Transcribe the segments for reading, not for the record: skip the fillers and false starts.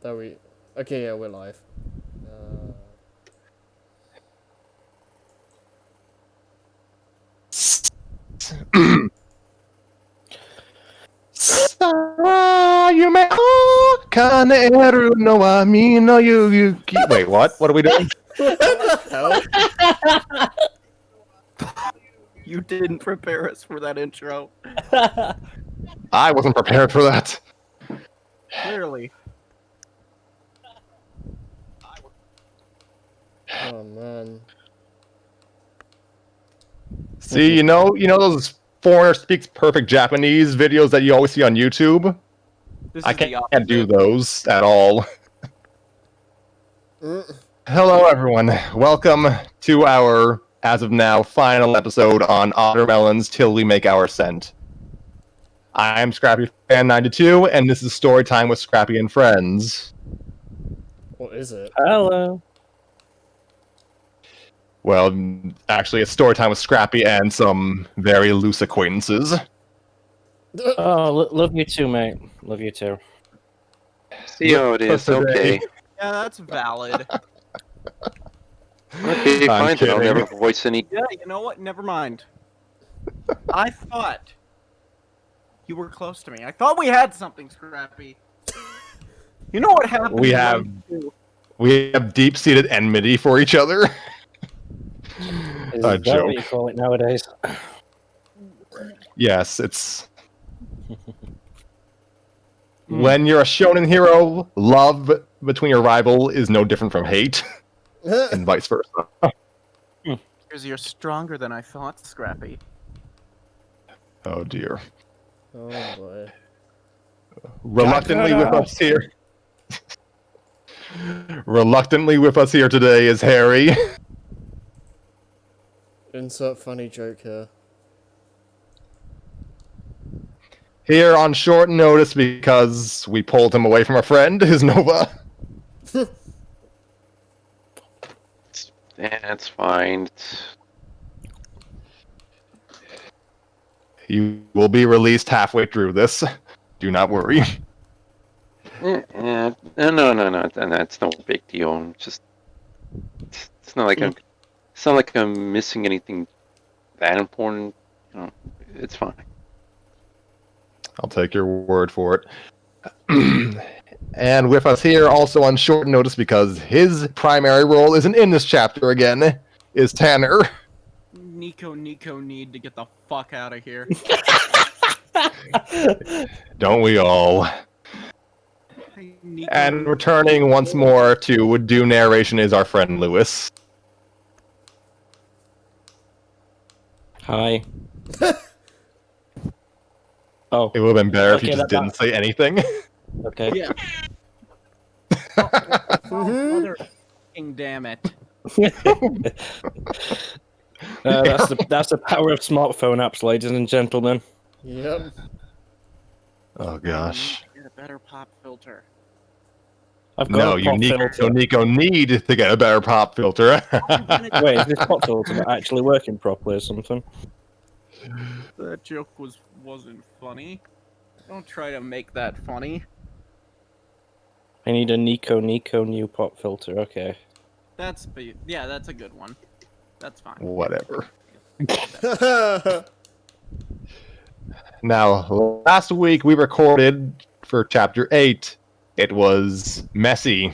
That we... Okay, yeah, we're live. Wait, what? What are we doing? What the hell? You didn't prepare us for that intro. I wasn't prepared for that. Clearly. Oh, man. See, you know those foreigner speaks perfect Japanese videos that you always see on YouTube? This I is the can't do opposite. those at all. Mm. Hello, everyone. Welcome to our, as of now, final episode on Ottermelons Till We Make Our Ascent. I'm Scrappy Fan 92, and this is Story Time with Scrappy and Friends. What is it? Hello. Well, actually, it's Story Time with Scrappy and some very loose acquaintances. Oh, love you too, mate. Love you too. See how it is, okay. Yeah, that's valid. Okay, fine, then I'll kidding. never voice any... Yeah, you know what? Never mind. I thought you were close to me. I thought we had something, Scrappy. You know what happened? We have deep-seated enmity for each other. Is A that joke. what you call it nowadays? Yes, it's... When you're a shonen hero, love between your rival is no different from hate, and vice versa. Because you're stronger than I thought, Scrappy. Oh dear. Oh, boy. Reluctantly with us here... Reluctantly with us here today is Harry. Insert funny joke here. Here on short notice because we pulled him away from a friend is Nova. That's fine. You will be released halfway through this. Do not worry. No, that's no big deal. It's not like I'm missing anything that important. You know, it's fine. I'll take your word for it. And with us here, also on short notice because his primary role isn't in this chapter again, is Tanner. Nico need to get the fuck out of here. Don't we all? Hey, Nico. And returning once more to do narration is our friend Lewis. Hi. Oh, It would have been better if Okay, you just that- didn't say anything. okay. Yeah. Mother fucking damn it. That's the power of smartphone apps, ladies and gentlemen. Yep. Oh gosh. Get a better pop filter. I've got No, a you pop filter. Nico need to get a better pop filter. Wait, is this pop filter not actually working properly or something? That joke wasn't funny. Don't try to make that funny. I need a Nico new pop filter. Okay. That's a good one. That's fine. Whatever. Now, last week we recorded for chapter 8. It was messy.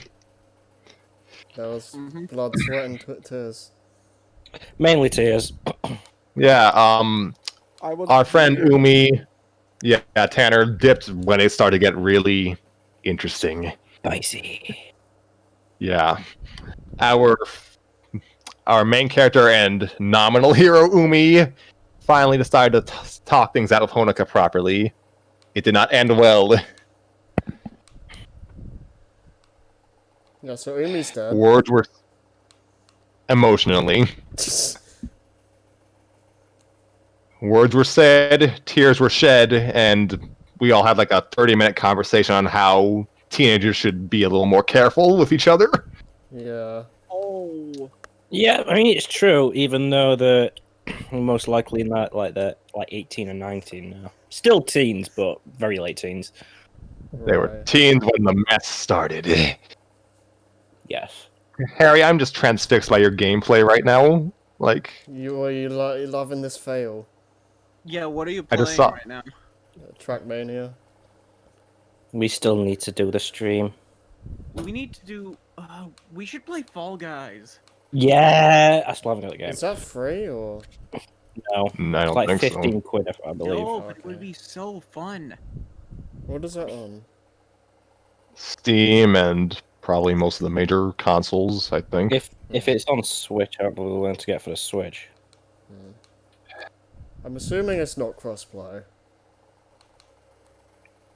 That was Mhm. blood, sweat, and tears. Mainly tears. Yeah, I was our friend Umi, Tanner dipped when it started to get really interesting. Spicy. Yeah. Our main character and nominal hero, Umi, finally decided to talk things out with Honoka properly. It did not end well. Yeah, so Umi's dead. Words were... Emotionally. Words were said, tears were shed, and we all had like a 30-minute conversation on how teenagers should be a little more careful with each other. Yeah. Oh. Yeah, I mean it's true. Even though they're most likely not like 18 and 19 now. Still teens, but very late teens. They were Right. teens when the mess started. Yes. Harry, I'm just transfixed by your gameplay right now. Like, You loving this fail? Yeah, what are you I playing just saw- right now? Trackmania. We still need to do the stream. We need to do. We should play Fall Guys. Yeah, I still haven't got the game. Is that free or? No, I it's don't like think 15 so. quid, I believe. No, but it would Okay. be so fun. What is that on? Steam and probably most of the major consoles, I think. If it's on Switch, I'll be willing to get for the Switch. I'm assuming it's not crossplay.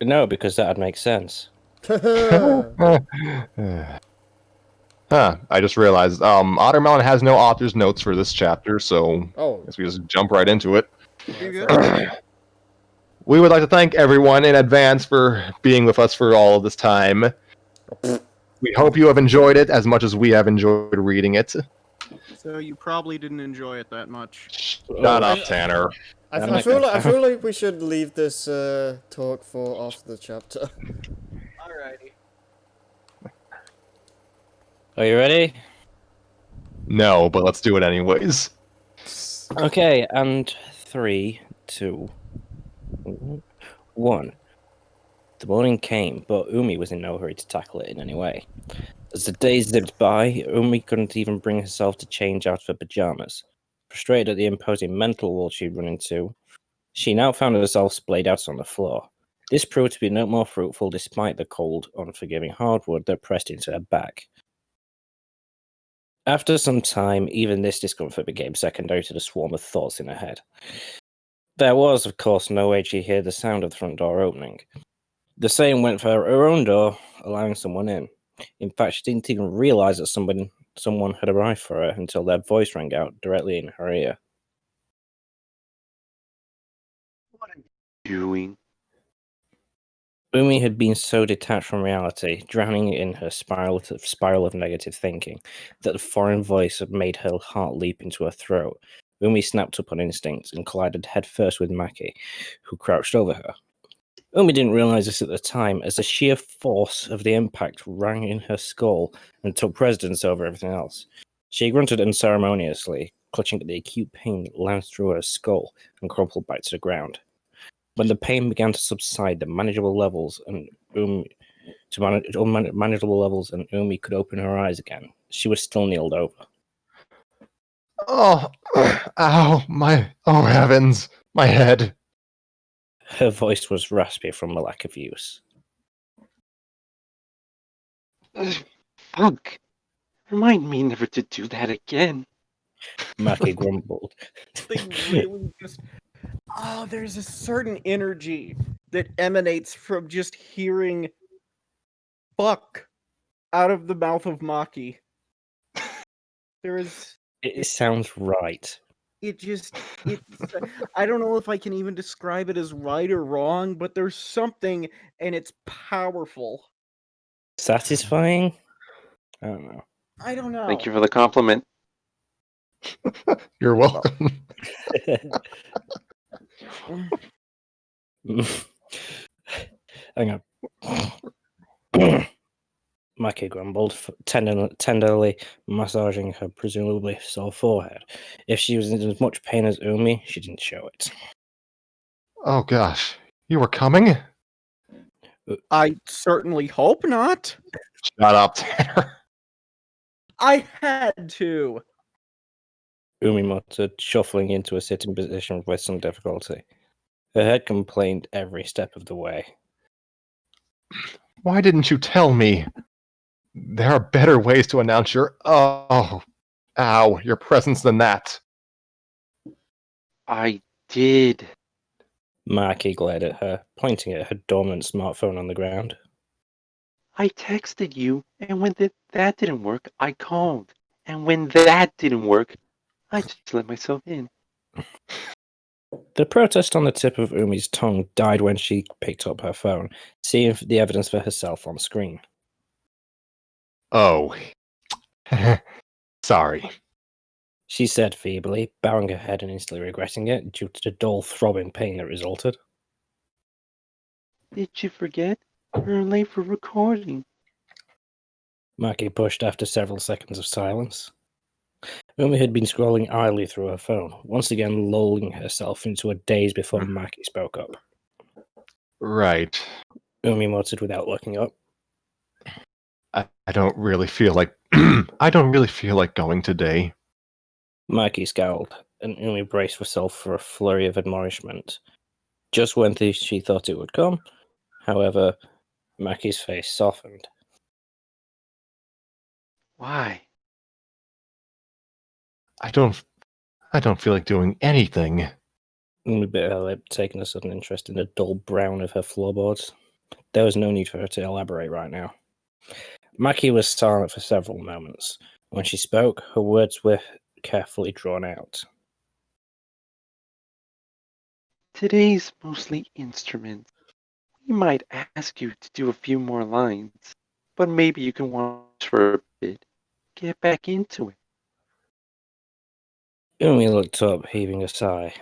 No, because that'd make sense. Huh, I just realized Ottermelon has no author's notes for this chapter, so Oh, I guess we just jump right into it. You right, good? We would like to thank everyone in advance for being with us for all of this time. We hope you have enjoyed it as much as we have enjoyed reading it. So you probably didn't enjoy it that much. Shut up, Tanner. I feel like we should leave this talk for after the chapter. Alrighty. Are you ready? No, but let's do it anyways. Okay, and 3, 2, 1. The morning came, but Umi was in no hurry to tackle it in any way. As the days zipped by, Umi couldn't even bring herself to change out of her pajamas. Frustrated at the imposing mental wall she'd run into, she now found herself splayed out on the floor. This proved to be no more fruitful despite the cold, unforgiving hardwood that pressed into her back. After some time, even this discomfort became secondary to the swarm of thoughts in her head. There was, of course, no way she'd hear the sound of the front door opening. The same went for her own door, allowing someone in. In fact, she didn't even realize that someone had arrived for her until their voice rang out directly in her ear. What are you doing? Umi had been so detached from reality, drowning in her spiral of negative thinking, that the foreign voice had made her heart leap into her throat. Umi snapped up on instinct and collided headfirst with Maki, who crouched over her. Umi didn't realize this at the time, as the sheer force of the impact rang in her skull and took precedence over everything else. She grunted unceremoniously, clutching at the acute pain that lanced through her skull and crumpled back to the ground. When the pain began to subside to manageable levels and Umi could open her eyes again, she was still kneeled over. Oh, oh heavens, my head. Her voice was raspy from the lack of use. Fuck. Remind me never to do that again. Maki grumbled. They really just. Oh, there's a certain energy that emanates from just hearing fuck out of the mouth of Maki. There is. It sounds right. It's. I don't know if I can even describe it as right or wrong, but there's something, and it's powerful. Satisfying? I don't know. I don't know. Thank you for the compliment. You're welcome. Hang on. Maki grumbled, tenderly massaging her presumably sore forehead. If she was in as much pain as Umi, she didn't show it. Oh gosh, you were coming? I certainly hope not. Shut up, Tanner. I had to. Umi muttered, shuffling into a sitting position with some difficulty. Her head complained every step of the way. Why didn't you tell me? There are better ways to announce your your presence than that. I did. Maki glared at her, pointing at her dormant smartphone on the ground. I texted you, and when that didn't work, I called. And when that didn't work, I just let myself in. The protest on the tip of Umi's tongue died when she picked up her phone, seeing the evidence for herself on screen. Oh. Sorry. She said feebly, bowing her head and instantly regretting it due to the dull throbbing pain that resulted. Did you forget? We're late for recording. Maki pushed after several seconds of silence. Umi had been scrolling idly through her phone, once again lulling herself into a daze before Maki spoke up. Right. Umi muttered without looking up. I don't really feel like going today. Maki scowled, and Umi braced herself for a flurry of admonishment. Just when she thought it would come, however, Maki's face softened. Why? I don't feel like doing anything. Umi bit her lip, taking a sudden interest in the dull brown of her floorboards. There was no need for her to elaborate right now. Maki was silent for several moments. When she spoke, her words were carefully drawn out. Today's mostly instruments. We might ask you to do a few more lines, but maybe you can watch for a bit. Get back into it. Umi looked up, heaving a sigh.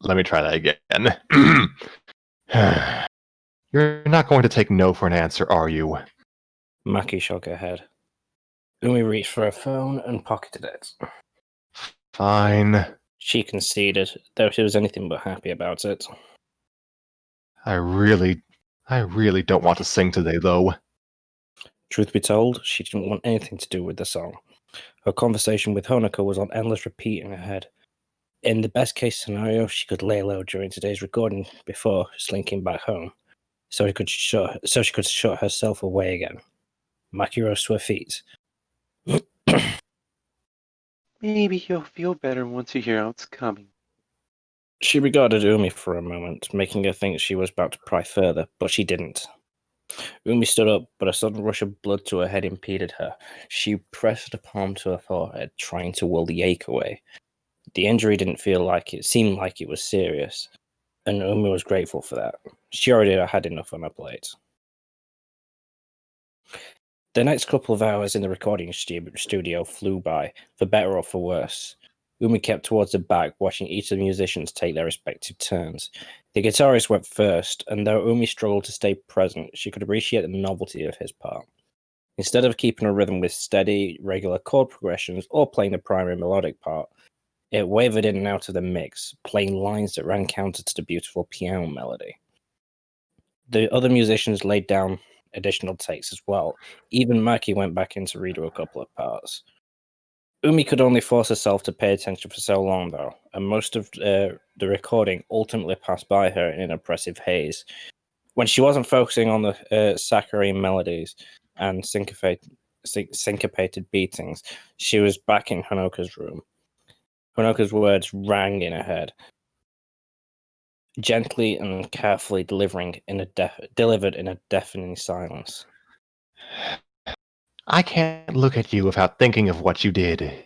Let me try that again. You're not going to take no for an answer, are you? Maki shook her head. Umi reached for her phone and pocketed it. Fine. She conceded, though she was anything but happy about it. I really don't want to sing today, though. Truth be told, she didn't want anything to do with the song. Her conversation with Honoka was on endless repeat in her head. In the best case scenario, she could lay low during today's recording before slinking back home, so she could shut herself away again. Maki rose to her feet. Maybe you'll feel better once you hear how it's coming. She regarded Umi for a moment, making her think she was about to pry further, but she didn't. Umi stood up, but a sudden rush of blood to her head impeded her. She pressed a palm to her forehead, trying to will the ache away. The injury didn't seemed like it was serious, and Umi was grateful for that. She already had enough on her plate. The next couple of hours in the recording studio flew by, for better or for worse. Umi kept towards the back, watching each of the musicians take their respective turns. The guitarist went first, and though Umi struggled to stay present, she could appreciate the novelty of his part. Instead of keeping a rhythm with steady, regular chord progressions or playing the primary melodic part, it wavered in and out of the mix, playing lines that ran counter to the beautiful piano melody. The other musicians laid down additional takes as well. Even Maki went back in to redo a couple of parts. Umi could only force herself to pay attention for so long, though, and most of the recording ultimately passed by her in an oppressive haze. When she wasn't focusing on the saccharine melodies and syncopated beatings, she was back in Honoka's room. Honoka's words rang in her head, gently and carefully delivered in a deafening silence. I can't look at you without thinking of what you did.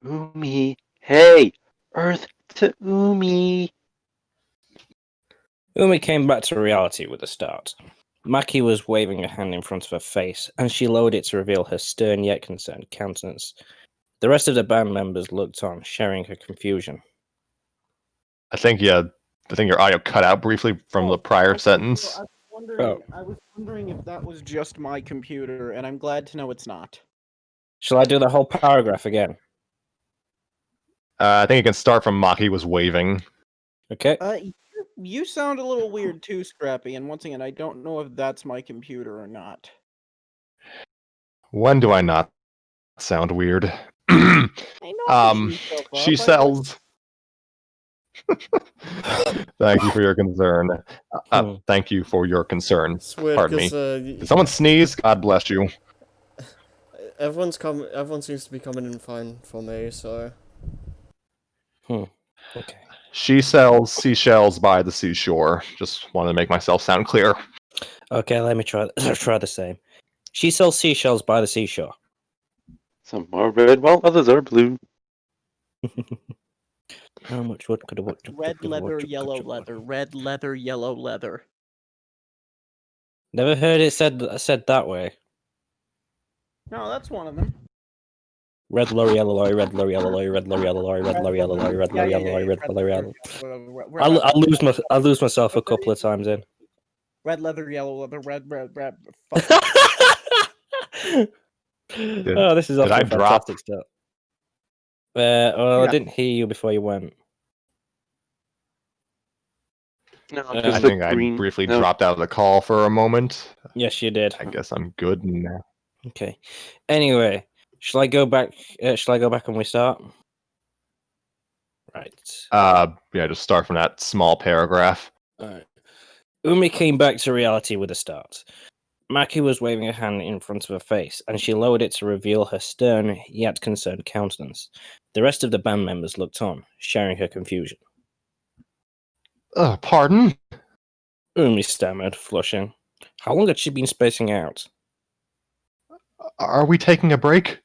Umi. Hey! Earth to Umi! Umi came back to reality with a start. Maki was waving a hand in front of her face, and she lowered it to reveal her stern yet concerned countenance. The rest of the band members looked on, sharing her confusion. I think your audio cut out briefly from the prior sentence. I was wondering if that was just my computer, and I'm glad to know it's not. Shall I do the whole paragraph again? I think you can start from Maki was waving. Okay. You sound a little weird too, Scrappy, and once again, I don't know if that's my computer or not. When do I not sound weird? Hey, don't beat yourself up. She sells. Thank you for your concern. Thank you for your concern. It's weird Pardon me. because Did someone sneeze? God bless you. everyone seems to be coming in fine for me, so Okay. She sells seashells by the seashore. Just wanted to make myself sound clear. Okay, let me try the same. She sells seashells by the seashore. Some are red while others are blue. How much wood could a Red leather, yellow leather. Red leather, yellow leather. Never heard it said that way. No, that's one of them. Red lorry, yellow lorry, red lorry, yellow lorry, red lorry, yellow lorry, red lorry, yellow lorry, red lorry, yellow lorry, red lorry, yellow. I'll lose myself a couple of times in. Red leather, yellow leather, red. Oh, this is off did to I a drop? fantastic start. Well, I Yeah. didn't hear you before you went. No, I I just the think I green. briefly No, dropped out of the call for a moment. Yes, you did. I guess I'm good now. Okay. Anyway, shall I go back? Shall I go back and we start? Right. Yeah, just start from that small paragraph. Alright. Umi came back to reality with a start. Maki was waving a hand in front of her face, and she lowered it to reveal her stern yet concerned countenance. The rest of the band members looked on, sharing her confusion. Pardon? Umi stammered, flushing. How long had she been spacing out? Are we taking a break?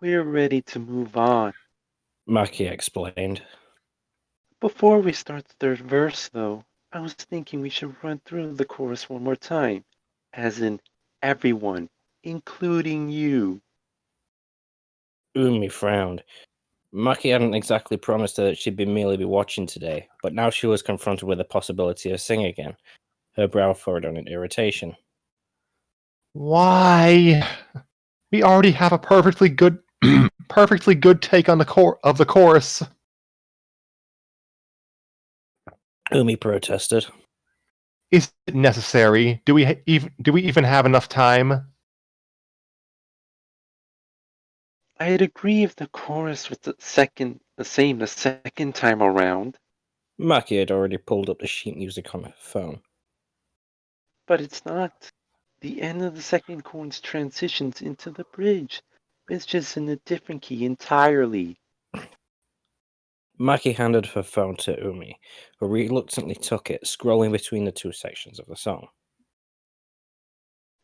we're ready to move on. Maki explained. Before we start the third verse, though, I was thinking we should run through the chorus one more time. As in, everyone, including you. Umi frowned. Maki hadn't exactly promised her that she'd merely be watching today, but now she was confronted with the possibility of singing again. Her brow furrowed in irritation. Why? We already have a perfectly good take on the chorus. Umi protested. Is it necessary? Do we even have enough time? I'd agree if the chorus was the same the second time around, Maki had already pulled up the sheet music on her phone. but it's not. The end of the second chorus transitions into the bridge. It's just in a different key entirely. Maki handed her phone to Umi, who reluctantly took it, scrolling between the two sections of the song.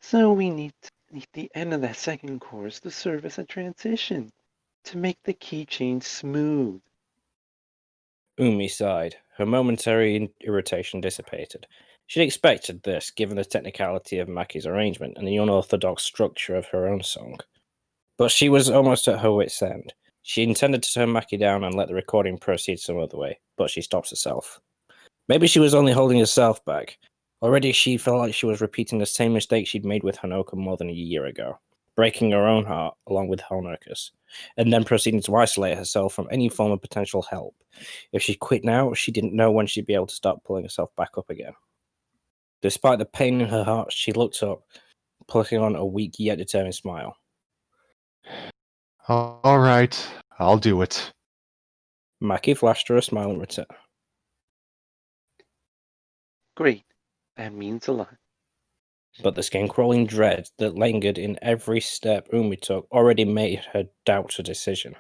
So we need the end of that second chorus to serve as a transition, to make the key change smooth. Umi sighed. Her momentary irritation dissipated. She'd expected this, given the technicality of Maki's arrangement and the unorthodox structure of her own song. But she was almost at her wit's end. She intended to turn Maki down and let the recording proceed some other way, but she stopped herself. Maybe she was only holding herself back. Already she felt like she was repeating the same mistake she'd made with Honoka more than a year ago, breaking her own heart along with Honoka's, and then proceeding to isolate herself from any form of potential help. If she quit now, she didn't know when she'd be able to start pulling herself back up again. Despite the pain in her heart, she looked up, putting on a weak yet determined smile. All right, I'll do it. Maki flashed her a smile in return. Great. That means a lot. But the skin-crawling dread that lingered in every step Umi took already made her doubt her decision.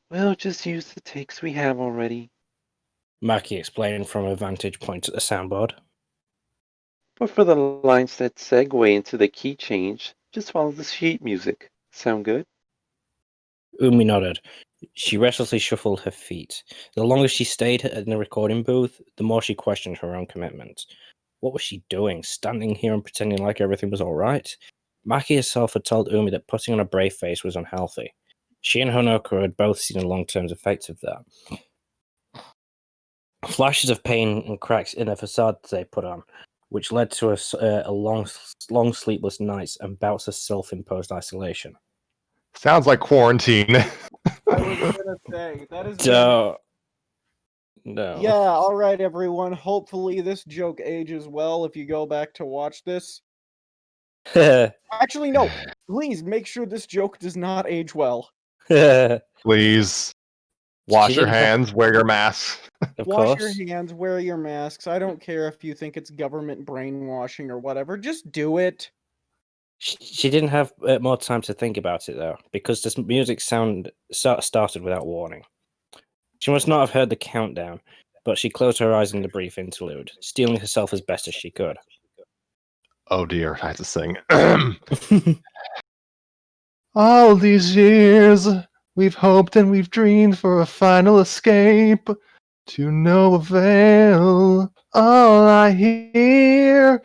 We'll just use the takes we have already. Maki explained from her vantage point at the soundboard. But for the lines that segue into the key change, just follow the sheet music. Sound good? Umi nodded. She restlessly shuffled her feet. The longer she stayed in the recording booth, the more she questioned her own commitment. What was she doing, standing here and pretending like everything was all right? Maki herself had told Umi that putting on a brave face was unhealthy. She and Honoka had both seen the long-term effects of that. Flashes of pain and cracks in her facade they put on, which led to a long sleepless nights and bouts of self-imposed isolation. Sounds like quarantine. I was gonna say that is. No. Yeah, all right, everyone. Hopefully, this joke ages well if you go back to watch this. Actually, no. Please make sure this joke does not age well. Please. Wash She your didn't have- hands, wear your mask. Of Wash course. your hands, wear your masks. I don't care if you think it's government brainwashing or whatever. Just do it. She didn't have more time to think about it, though, because this music started without warning. She must not have heard the countdown, but she closed her eyes in the brief interlude, steeling herself as best as she could. Oh dear, I have to sing. All these years, we've hoped and we've dreamed for a final escape. To no avail, all I hear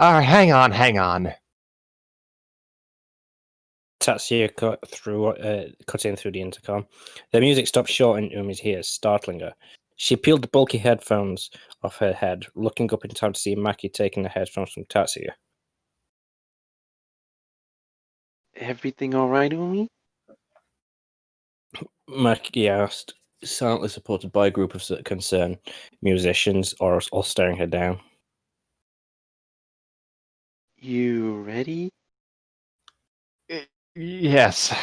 All right, hang on. Tatsuya cut in through the intercom. The music stopped short in Umi's ears, startling her. She peeled the bulky headphones off her head, looking up in time to see Maki taking the headphones from Tatsuya. Everything all right, Umi? Maki asked, silently supported by a group of concerned musicians, all staring her down. You ready? Yes.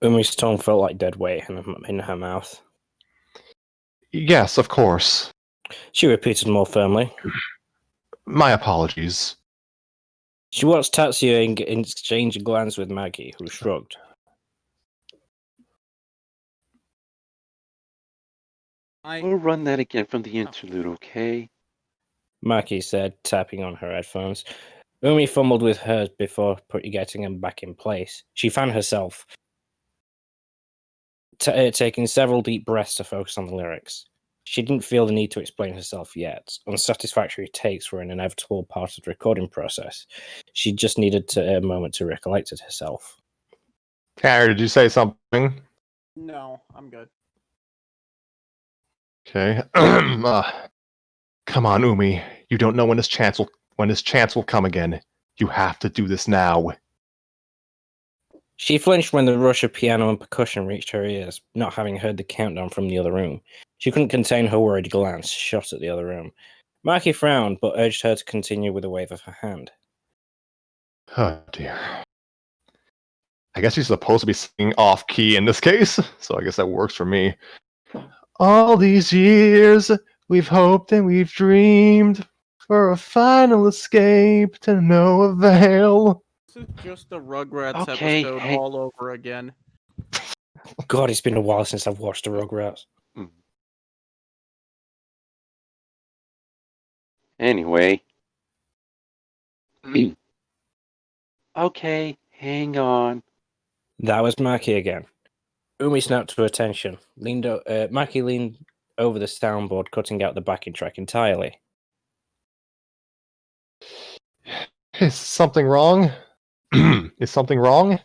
Umi's tongue felt like dead weight in her mouth. Yes, of course. She repeated more firmly. My apologies. She watched Tatsuya exchange a glance with Maggie, who shrugged. We'll run that again from the interlude, okay? Maki said, tapping on her headphones. Umi fumbled with hers before getting them back in place. She found herself taking several deep breaths to focus on the lyrics. She didn't feel the need to explain herself yet. Unsatisfactory takes were an inevitable part of the recording process. She just needed a moment to recollect it herself. Harry, did you say something? No, I'm good. Okay. Come on, Umi. You don't know when his chance will come again. You have to do this now. She flinched when the rush of piano and percussion reached her ears, not having heard the countdown from the other room. She couldn't contain her worried glance, shot at the other room. Maki frowned, but urged her to continue with a wave of her hand. Oh dear. I guess she's supposed to be singing off key in this case, so I guess that works for me. All these years, we've hoped and we've dreamed for a final escape to no avail. This is just a Rugrats Okay, episode hey. all over again. God, it's been a while since I've watched the Rugrats. Anyway. Okay, hang on. That was Maki again. Umi snapped to attention. Maki leaned over the soundboard, cutting out the backing track entirely. Is something wrong? Is something wrong?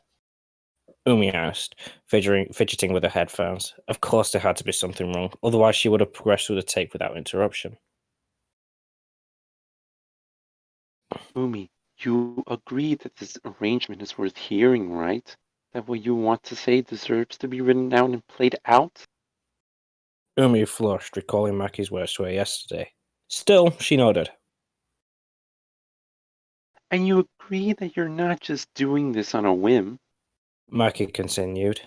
Umi asked, fidgeting with her headphones. Of course there had to be something wrong, otherwise she would have progressed through the tape without interruption. Umi, you agree that this arrangement is worth hearing, right? That what you want to say deserves to be written down and played out? Umi flushed, recalling Maki's words to her yesterday. Still, she nodded. And you agree that you're not just doing this on a whim? Maki continued.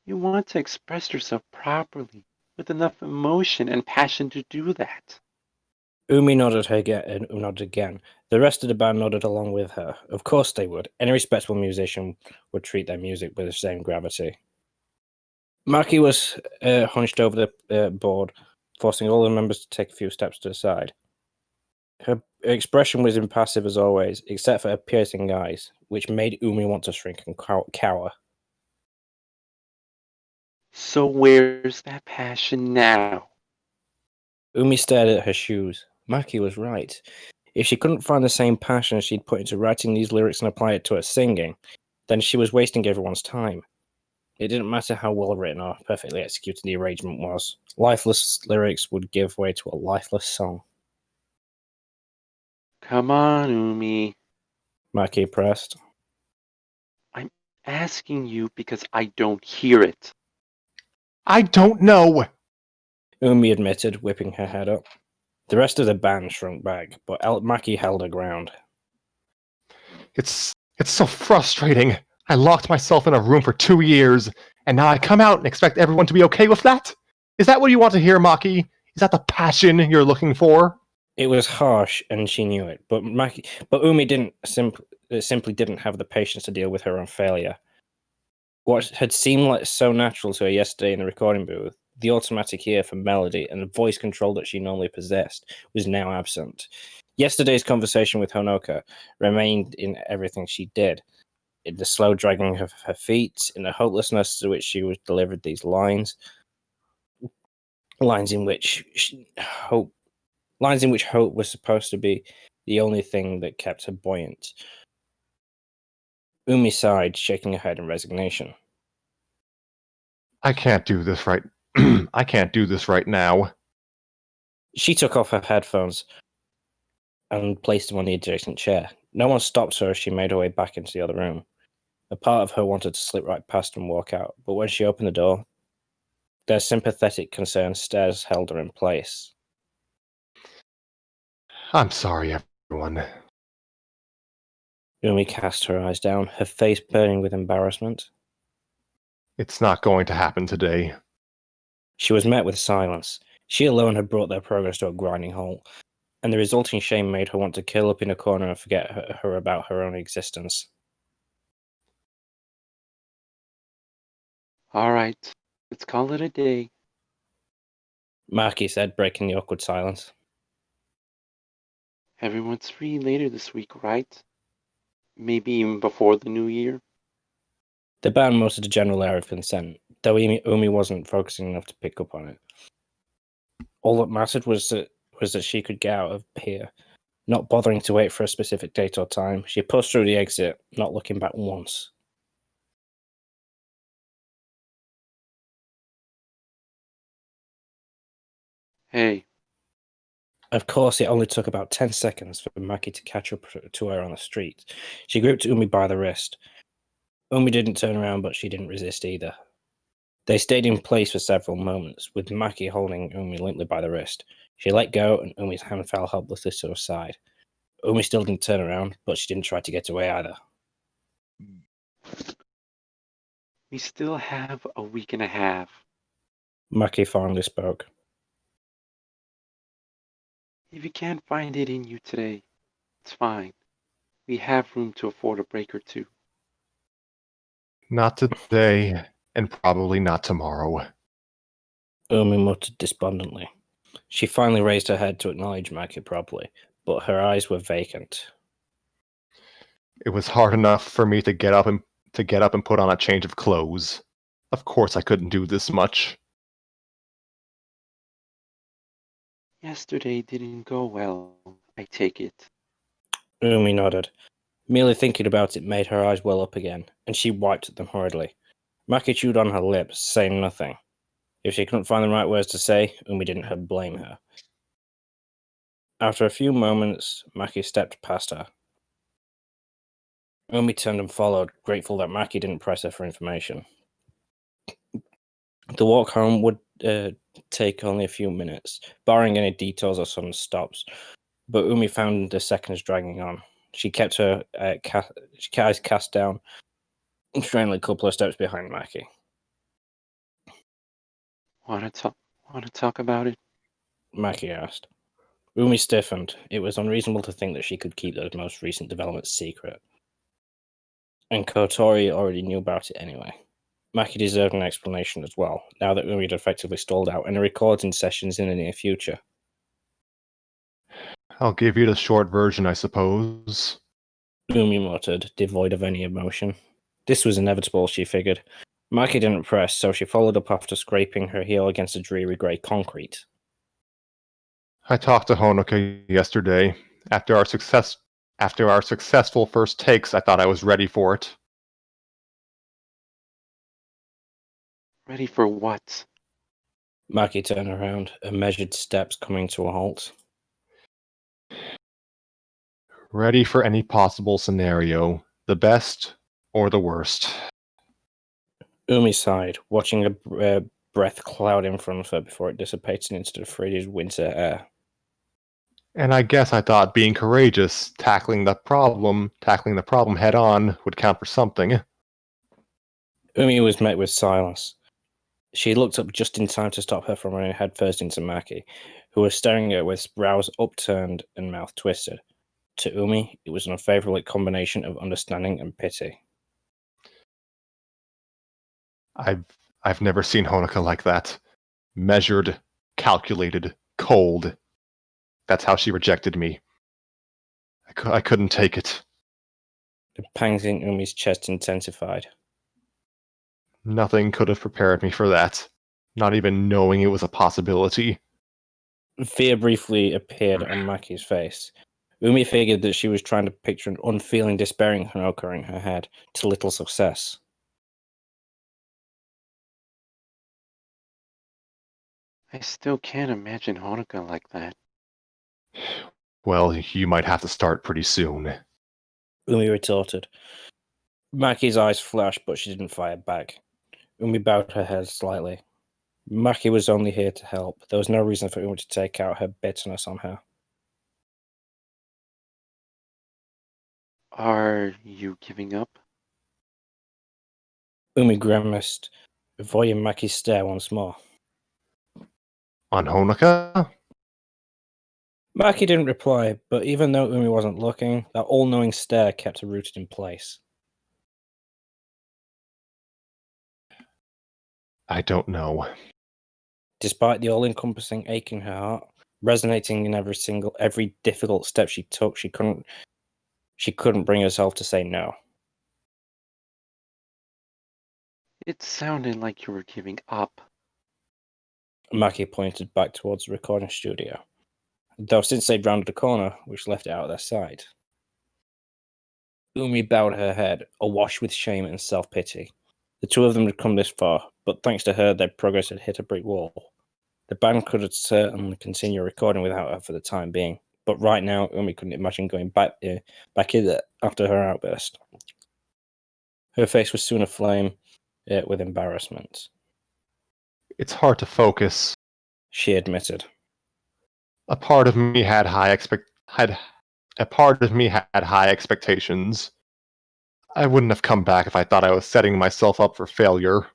You want to express yourself properly, with enough emotion and passion to do that. Umi nodded again. The rest of the band nodded along with her. Of course they would. Any respectable musician would treat their music with the same gravity. Maki was hunched over the board, forcing all the members to take a few steps to the side. Her expression was impassive as always, except for her piercing eyes, which made Umi want to shrink and cower. So where's that passion now? Umi stared at her shoes. Maki was right. If she couldn't find the same passion she'd put into writing these lyrics and apply it to her singing, then she was wasting everyone's time. It didn't matter how well written or perfectly executed the arrangement was. Lifeless lyrics would give way to a lifeless song. Come on, Umi. Maki pressed. I'm asking you because I don't hear it. I don't know. Umi admitted, whipping her head up. The rest of the band shrunk back, but Maki held her ground. It's so frustrating. I locked myself in a room for 2 years, and now I come out and expect everyone to be okay with that? Is that what you want to hear, Maki? Is that the passion you're looking for? It was harsh, and she knew it. But Umi simply didn't have the patience to deal with her own failure. What had seemed like so natural to her yesterday in the recording booth, the automatic ear for melody and the voice control that she normally possessed, was now absent. Yesterday's conversation with Honoka remained in everything she did, in the slow dragging of her feet, in the hopelessness to which she was delivered these lines in which hope lines in which hope was supposed to be the only thing that kept her buoyant. Umi sighed, shaking her head in resignation. I can't do this right. I can't do this right now. She took off her headphones and placed them on the adjacent chair. No one stopped her as she made her way back into the other room. A part of her wanted to slip right past and walk out, but when she opened the door, their sympathetic, concerned stares held her in place. I'm sorry, everyone. Umi cast her eyes down, her face burning with embarrassment. It's not going to happen today. She was met with silence. She alone had brought their progress to a grinding halt, and the resulting shame made her want to curl up in a corner and forget her about her own existence. All right, let's call it a day. Maki said, breaking the awkward silence. Everyone's free later this week, right? Maybe even before the new year? The band mustered a general air of consent, though Umi wasn't focusing enough to pick up on it. All that mattered was that she could get out of here, not bothering to wait for a specific date or time. She pushed through the exit, not looking back once. Hey, Of course, it only took about 10 seconds for Maki to catch up to her on the street. She gripped Umi by the wrist. Umi didn't turn around, but she didn't resist either. They stayed in place for several moments, with Maki holding Umi limply by the wrist. She let go, and Umi's hand fell helplessly to her side. Umi still didn't turn around, but she didn't try to get away either. we still have a week and a half. Maki finally spoke. If you can't find it in you today, it's fine. We have room to afford a break or two. Not today, and probably not tomorrow. Umi muttered despondently. She finally raised her head to acknowledge Maki properly, but her eyes were vacant. It was hard enough for me to get up and put on a change of clothes. Of course I couldn't do this much. Yesterday didn't go well, I take it. Umi nodded. Merely thinking about it made her eyes well up again, and she wiped at them hurriedly. Maki chewed on her lips, saying nothing. If she couldn't find the right words to say, Umi didn't blame her. After a few moments, Maki stepped past her. Umi turned and followed, grateful that Maki didn't press her for information. The walk home would take only a few minutes, barring any detours or sudden stops, but Umi found the seconds dragging on. She kept her eyes cast down, straining a couple of steps behind Maki. Want to talk about it? Maki asked. Umi stiffened. It was unreasonable to think that she could keep those most recent developments secret. And Kotori already knew about it anyway. Maki deserved an explanation as well, now that Umi had effectively stalled out any recording sessions in the near future. I'll give you the short version, I suppose. Umi muttered, devoid of any emotion. This was inevitable, she figured. Maki didn't press, so she followed up after scraping her heel against the dreary grey concrete. I talked to Honoka yesterday. After our successful first takes, I thought I was ready for it. Ready for what? Maki turned around, her measured steps coming to a halt. Ready for any possible scenario, the best or the worst. Umi sighed, watching a breath cloud in front of her before it dissipated into the frigid winter air. And I guess I thought being courageous, tackling the problem head on would count for something. Umi was met with silence. She looked up just in time to stop her from running headfirst into Maki, who was staring at her with brows upturned and mouth twisted. To Umi, it was an unfavorable combination of understanding and pity. I've never seen Honoka like that. Measured, calculated, cold. That's how she rejected me. I couldn't take it. The pangs in Umi's chest intensified. Nothing could have prepared me for that. Not even knowing it was a possibility. Fear briefly appeared on Maki's face. Umi figured that she was trying to picture an unfeeling, despairing Honoka in her head, to little success. I still can't imagine Honoka like that. Well, you might have to start pretty soon. Umi retorted. Maki's eyes flashed, but she didn't fire back. Umi bowed her head slightly. Maki was only here to help. There was no reason for Umi to take out her bitterness on her. Are you giving up? Umi grimaced, avoiding Maki's stare once more. On Honoka? Maki didn't reply, but even though Umi wasn't looking, that all-knowing stare kept her rooted in place. I don't know. Despite the all-encompassing ache in her heart, resonating in every difficult step she took, she couldn't bring herself to say no. It sounded like you were giving up. Maki pointed back towards the recording studio, though since they'd rounded the corner, which left it out of their sight. Umi bowed her head, awash with shame and self-pity. The two of them had come this far, but thanks to her, their progress had hit a brick wall. The band could have certainly continue recording without her for the time being, but right now, Umi couldn't imagine going back in there after her outburst. Her face was soon aflame with embarrassment. It's hard to focus. She admitted. A part of me had high expectations. I wouldn't have come back if I thought I was setting myself up for failure.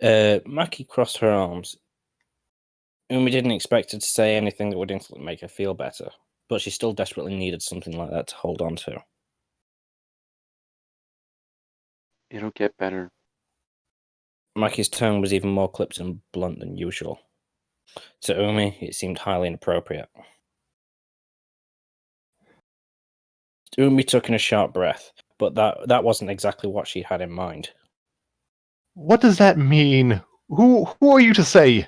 Maki crossed her arms. Umi didn't expect her to say anything that would instantly make her feel better, but she still desperately needed something like that to hold on to. It'll get better. Maki's tone was even more clipped and blunt than usual. To Umi, it seemed highly inappropriate. Umi took in a sharp breath, but that wasn't exactly what she had in mind. What does that mean? Who are you to say?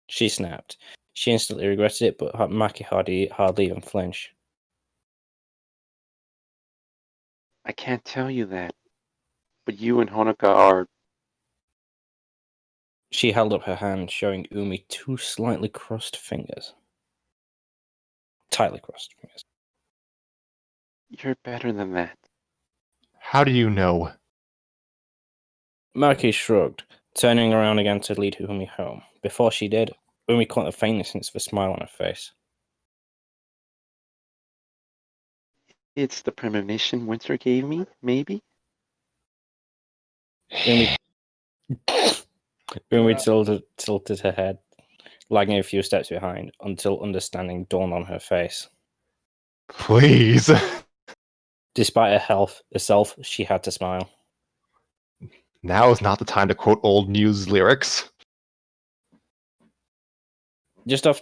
She snapped. She instantly regretted it, but Maki hardly even flinched. I can't tell you that. But you and Honoka are... She held up her hand, showing Umi two slightly crossed fingers. Tightly crossed fingers. You're better than that. How do you know? Maki shrugged, turning around again to lead Umi home. Before she did, Umi caught the faintness of a smile on her face. It's the premonition Winter gave me, maybe? Umi tilted her head, lagging a few steps behind, until understanding dawned on her face. Please. Despite herself, she had to smile. Now is not the time to quote old news lyrics. Just to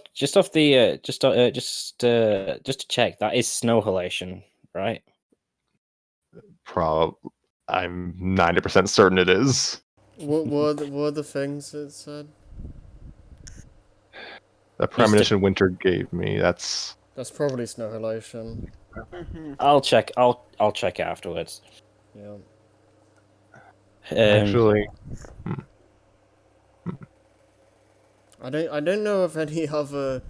check, that is snow halation, right? I'm 90% certain it is. What were the things it said? The premonition Winter gave me. That's probably snow halation. I'll check. I'll check afterwards. Yeah. actually. I don't know of any other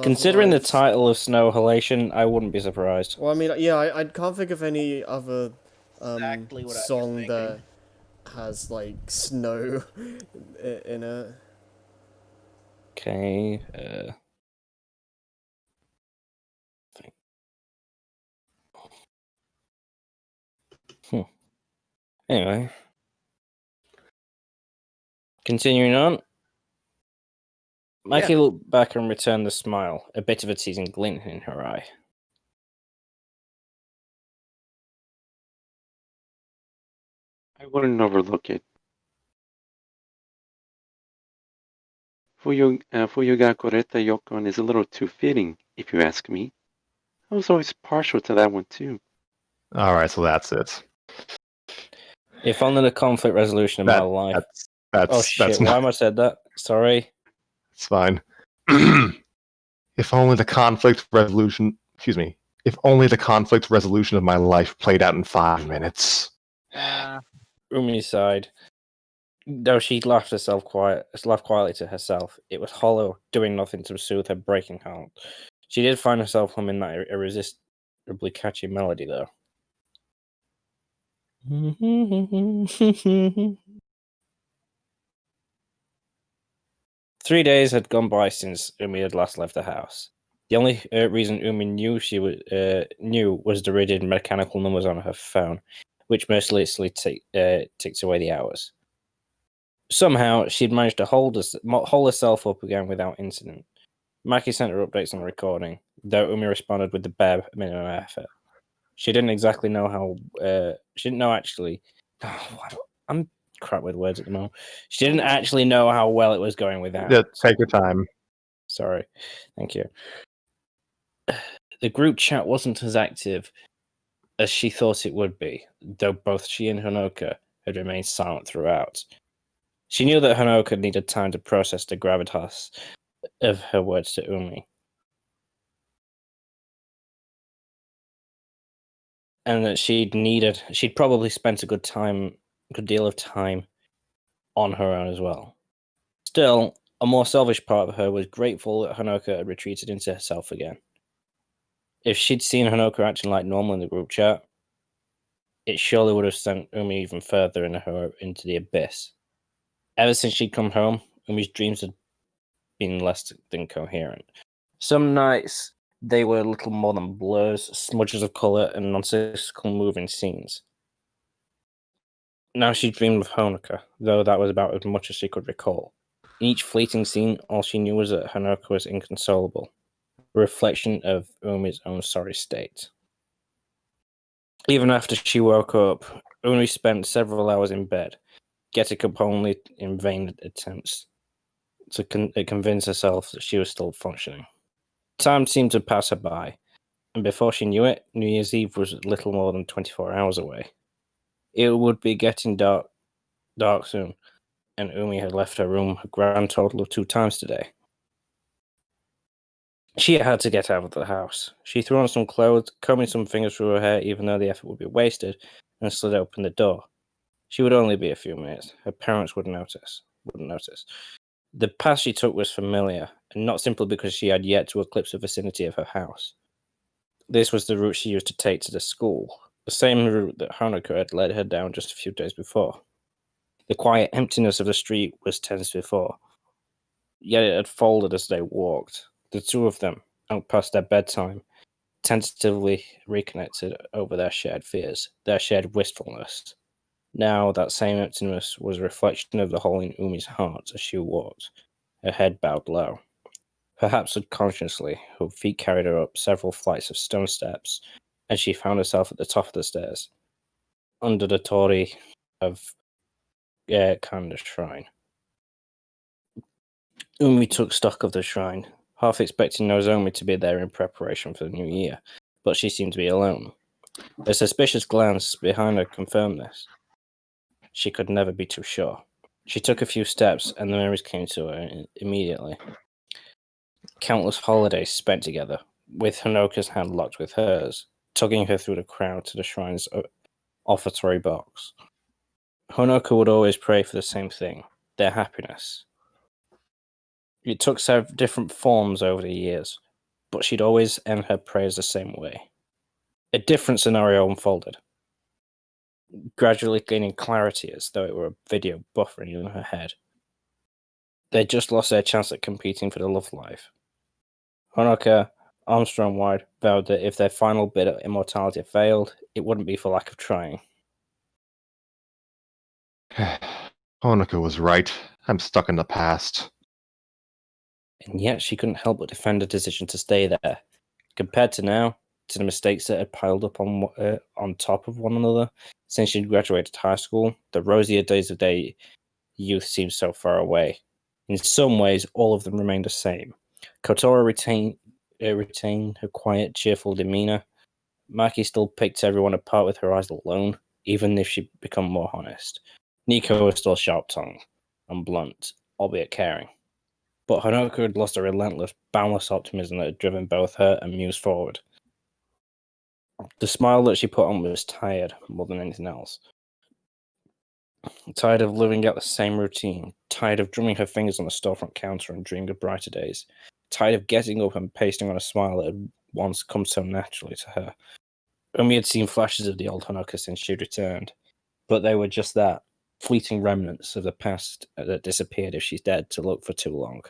Considering the novelites. title of Snow Halation, I wouldn't be surprised. Well, I mean, yeah, I can't think of any other Exactly what I was song thinking. that has like snow in it. Okay. Anyway. Continuing on. Mikey looked back and returned the smile, a bit of a teasing glint in her eye. I wouldn't overlook it. Fuyuga Koreta Yokon is a little too fitting, if you ask me. I was always partial to that one too. Alright, so that's it. If only the conflict resolution of my That, life. that's Oh shit! that's Why not. am I said that? Sorry. It's fine. If only the conflict resolution. Excuse me. If only the conflict resolution of my life played out in 5 minutes. Umi sighed. Though she laughed quietly to herself. It was hollow, doing nothing to soothe her breaking heart. She did find herself humming that irresistibly catchy melody, though. 3 days had gone by since Umi had last left the house. The only reason Umi knew was the rigid mechanical numbers on her phone, which mercilessly ticked away the hours. Somehow, she'd managed to hold herself up again without incident. Maki sent her updates on the recording, though Umi responded with the bare minimum effort. She didn't exactly know how. She didn't know actually. I'm crap with words at the moment. She didn't actually know how well it was going without. Yeah, take your time. Sorry. Thank you. The group chat wasn't as active as she thought it would be, though both she and Honoka had remained silent throughout. She knew that Honoka needed time to process the gravitas of her words to Umi, and that she'd probably spent a good deal of time on her own as well. Still, a more selfish part of her was grateful that Honoka had retreated into herself again. If she'd seen Honoka acting like normal in the group chat, it surely would have sent Umi even further into the abyss. Ever since she'd come home, Umi's dreams had been less than coherent. Some nights they were little more than blurs, smudges of colour, and nonsensical moving scenes. Now she dreamed of Honoka, though that was about as much as she could recall. In each fleeting scene, all she knew was that Honoka was inconsolable, a reflection of Umi's own sorry state. Even after she woke up, Umi spent several hours in bed, getting up only in vain attempts to convince herself that she was still functioning. Time seemed to pass her by, and before she knew it, New Year's Eve was little more than 24 hours away. It would be getting dark soon, and Umi had left her room a grand total of 2 times today. She had to get out of the house. She threw on some clothes, combing some fingers through her hair, even though the effort would be wasted, and slid open the door. She would only be a few minutes. Her parents wouldn't notice. The path she took was familiar, and not simply because she had yet to eclipse the vicinity of her house. This was the route she used to take to the school, the same route that Honoka had led her down just a few days before. The quiet emptiness of the street was tense before, yet it had folded as they walked. The two of them, out past their bedtime, tentatively reconnected over their shared fears, their shared wistfulness. Now that same emptiness was a reflection of the hole in Umi's heart as she walked, her head bowed low. Perhaps subconsciously, her feet carried her up several flights of stone steps, and she found herself at the top of the stairs, under the torii of Kanda's shrine. Umi took stock of the shrine, half expecting Nozomi to be there in preparation for the new year, but she seemed to be alone. A suspicious glance behind her confirmed this. She could never be too sure. She took a few steps, and the memories came to her immediately. Countless holidays spent together, with Honoka's hand locked with hers, tugging her through the crowd to the shrine's offertory box. Honoka would always pray for the same thing, their happiness. It took several different forms over the years, but she'd always end her prayers the same way. A different scenario unfolded, gradually gaining clarity as though it were a video buffering in her head. They'd just lost their chance at competing for the love life. Honoka, Armstrong wide, vowed that if their final bid at immortality failed, it wouldn't be for lack of trying. Honoka was right. I'm stuck in the past. And yet she couldn't help but defend her decision to stay there. Compared to now, to the mistakes that had piled up on top of one another since she'd graduated high school, the rosier days of their youth seemed so far away. In some ways, all of them remained the same. Kotora retained her quiet, cheerful demeanor. Maki still picked everyone apart with her eyes alone. even if she'd become more honest. Nico was still sharp-tongued and blunt, albeit caring. But Honoka had lost a relentless, boundless optimism that had driven both her and Muse forward. The smile that she put on was tired more than anything else. Tired of living out the same routine, tired of drumming her fingers on the storefront counter and dreaming of brighter days, tired of getting up and pasting on a smile that had once come so naturally to her. Umi had seen flashes of the old Honoka since she'd returned, but they were just that, fleeting remnants of the past that disappeared if she's dead to look for too long.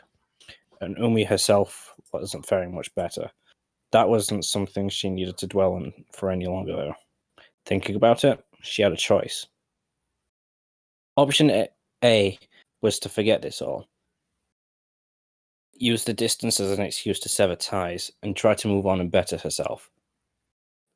And Umi herself wasn't faring much better. That wasn't something she needed to dwell on for any longer, though. Thinking about it, she had a choice. Option A was to forget this all. Use the distance as an excuse to sever ties and try to move on and better herself.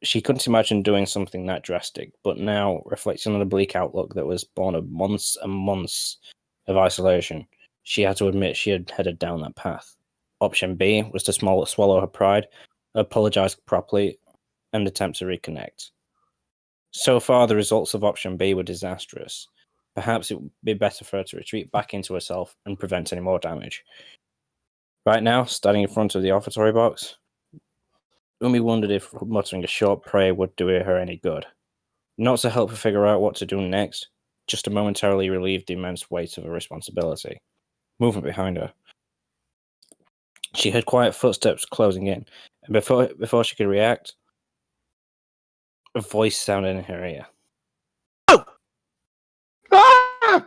She couldn't imagine doing something that drastic, but now, reflecting on the bleak outlook that was born of months and months of isolation, she had to admit she had headed down that path. Option B was to swallow her pride, apologize properly, and attempt to reconnect. So far, the results of option B were disastrous. Perhaps it would be better for her to retreat back into herself and prevent any more damage. Right now, standing in front of the offertory box, Umi wondered if muttering a short prayer would do her any good. Not to help her figure out what to do next, just to momentarily relieve the immense weight of her responsibility. Movement behind her. She heard quiet footsteps closing in, and before she could react, a voice sounded in her ear. Ah!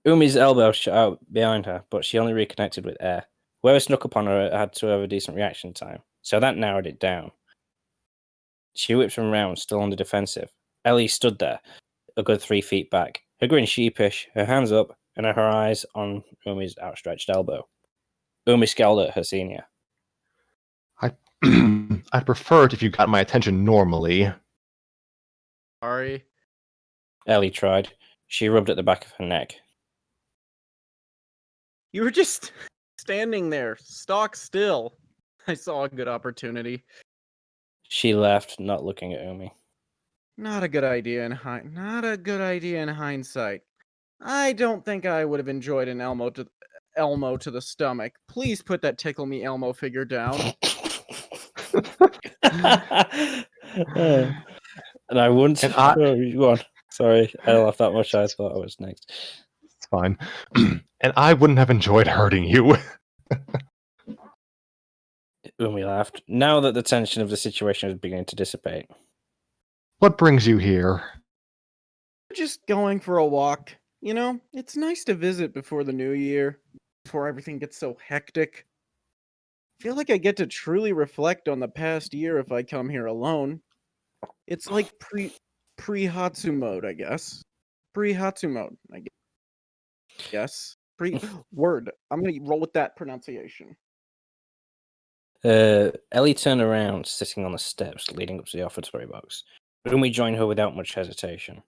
Umi's elbow shot out behind her, but she only reconnected with air. Whoever snuck upon her had to have a decent reaction time, so that narrowed it down. She whipped him round, still on the defensive. Ellie stood there, a good 3 feet back, her grin sheepish, her hands up, and her eyes on Umi's outstretched elbow. Umi scowled at her senior. I'd prefer it if you got my attention normally. Sorry. Ellie tried. She rubbed at the back of her neck. You were just standing there, stock still. I saw a good opportunity. She laughed, not looking at Umi. Not a good idea in hindsight. I don't think I would have enjoyed an Elmo to the stomach. Please put that Tickle Me Elmo figure down. And I wouldn't. And I- Oh, go on. Sorry, I laughed that much. I thought I was next. It's fine. And I wouldn't have enjoyed hurting you. Umi laughed. Now that the tension of the situation was beginning to dissipate. What brings you here? Just going for a walk. You know, it's nice to visit before the new year, before everything gets so hectic. I feel like I get to truly reflect on the past year if I come here alone. It's like pre-Hatsu mode, I guess. Pre-Hatsu mode, I guess. Word. I'm gonna roll with that pronunciation. Ellie turned around, sitting on the steps leading up to the offertory box. Umi joined her without much hesitation.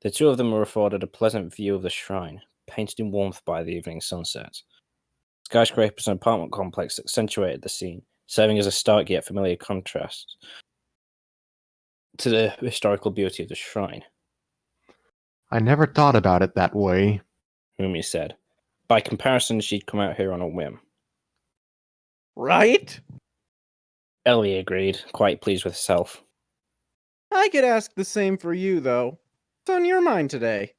The two of them were afforded a pleasant view of the shrine, painted in warmth by the evening sunset. Skyscrapers and apartment complex accentuated the scene, serving as a stark yet familiar contrast to the historical beauty of the shrine. I never thought about it that way. Umi said. By comparison, she'd come out here on a whim. Right? Ellie agreed, quite pleased with herself. I could ask the same for you, though. What's on your mind today?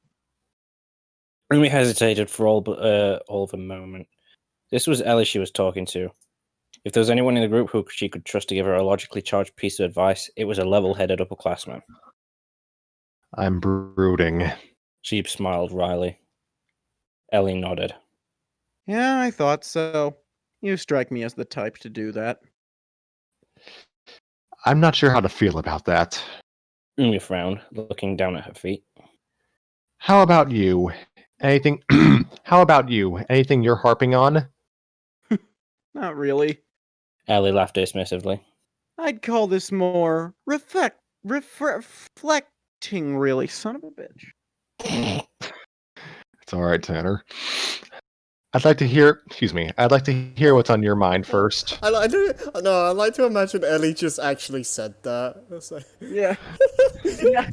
Umi hesitated for all of a moment. This was Ellie she was talking to. If there was anyone in the group who she could trust to give her a logically charged piece of advice, it was a level-headed upperclassman. I'm brooding. She smiled wryly. Ellie nodded. Yeah, I thought so. You strike me as the type to do that. I'm not sure how to feel about that. Umi frowned, looking down at her feet. How about you? Anything? How about you? Anything you're harping on? Not really. Ellie laughed dismissively. I'd call this more reflecting, really, son of a bitch. It's all right, Tanner. I'd like to hear. Excuse me. I'd like to hear what's on your mind first. I like to imagine Ellie just actually said that. It's like, Yeah. Yeah.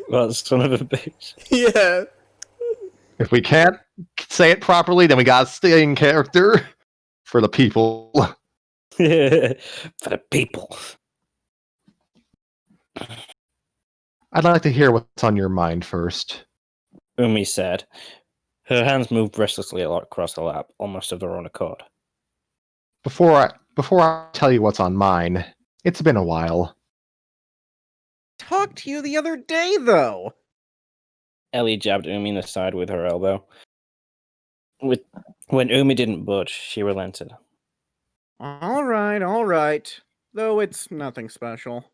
Well, son of a bitch. yeah. If we can't say it properly, then we gotta stay in character for the people. For the people. I'd like to hear what's on your mind first. Umi said. Her hands moved restlessly across her lap, almost of their own accord. Before I tell you what's on mine, it's been a while. Talked to you the other day, though. Ellie jabbed Umi in the side with her elbow. When Umi didn't budge, she relented. All right. Though it's nothing special.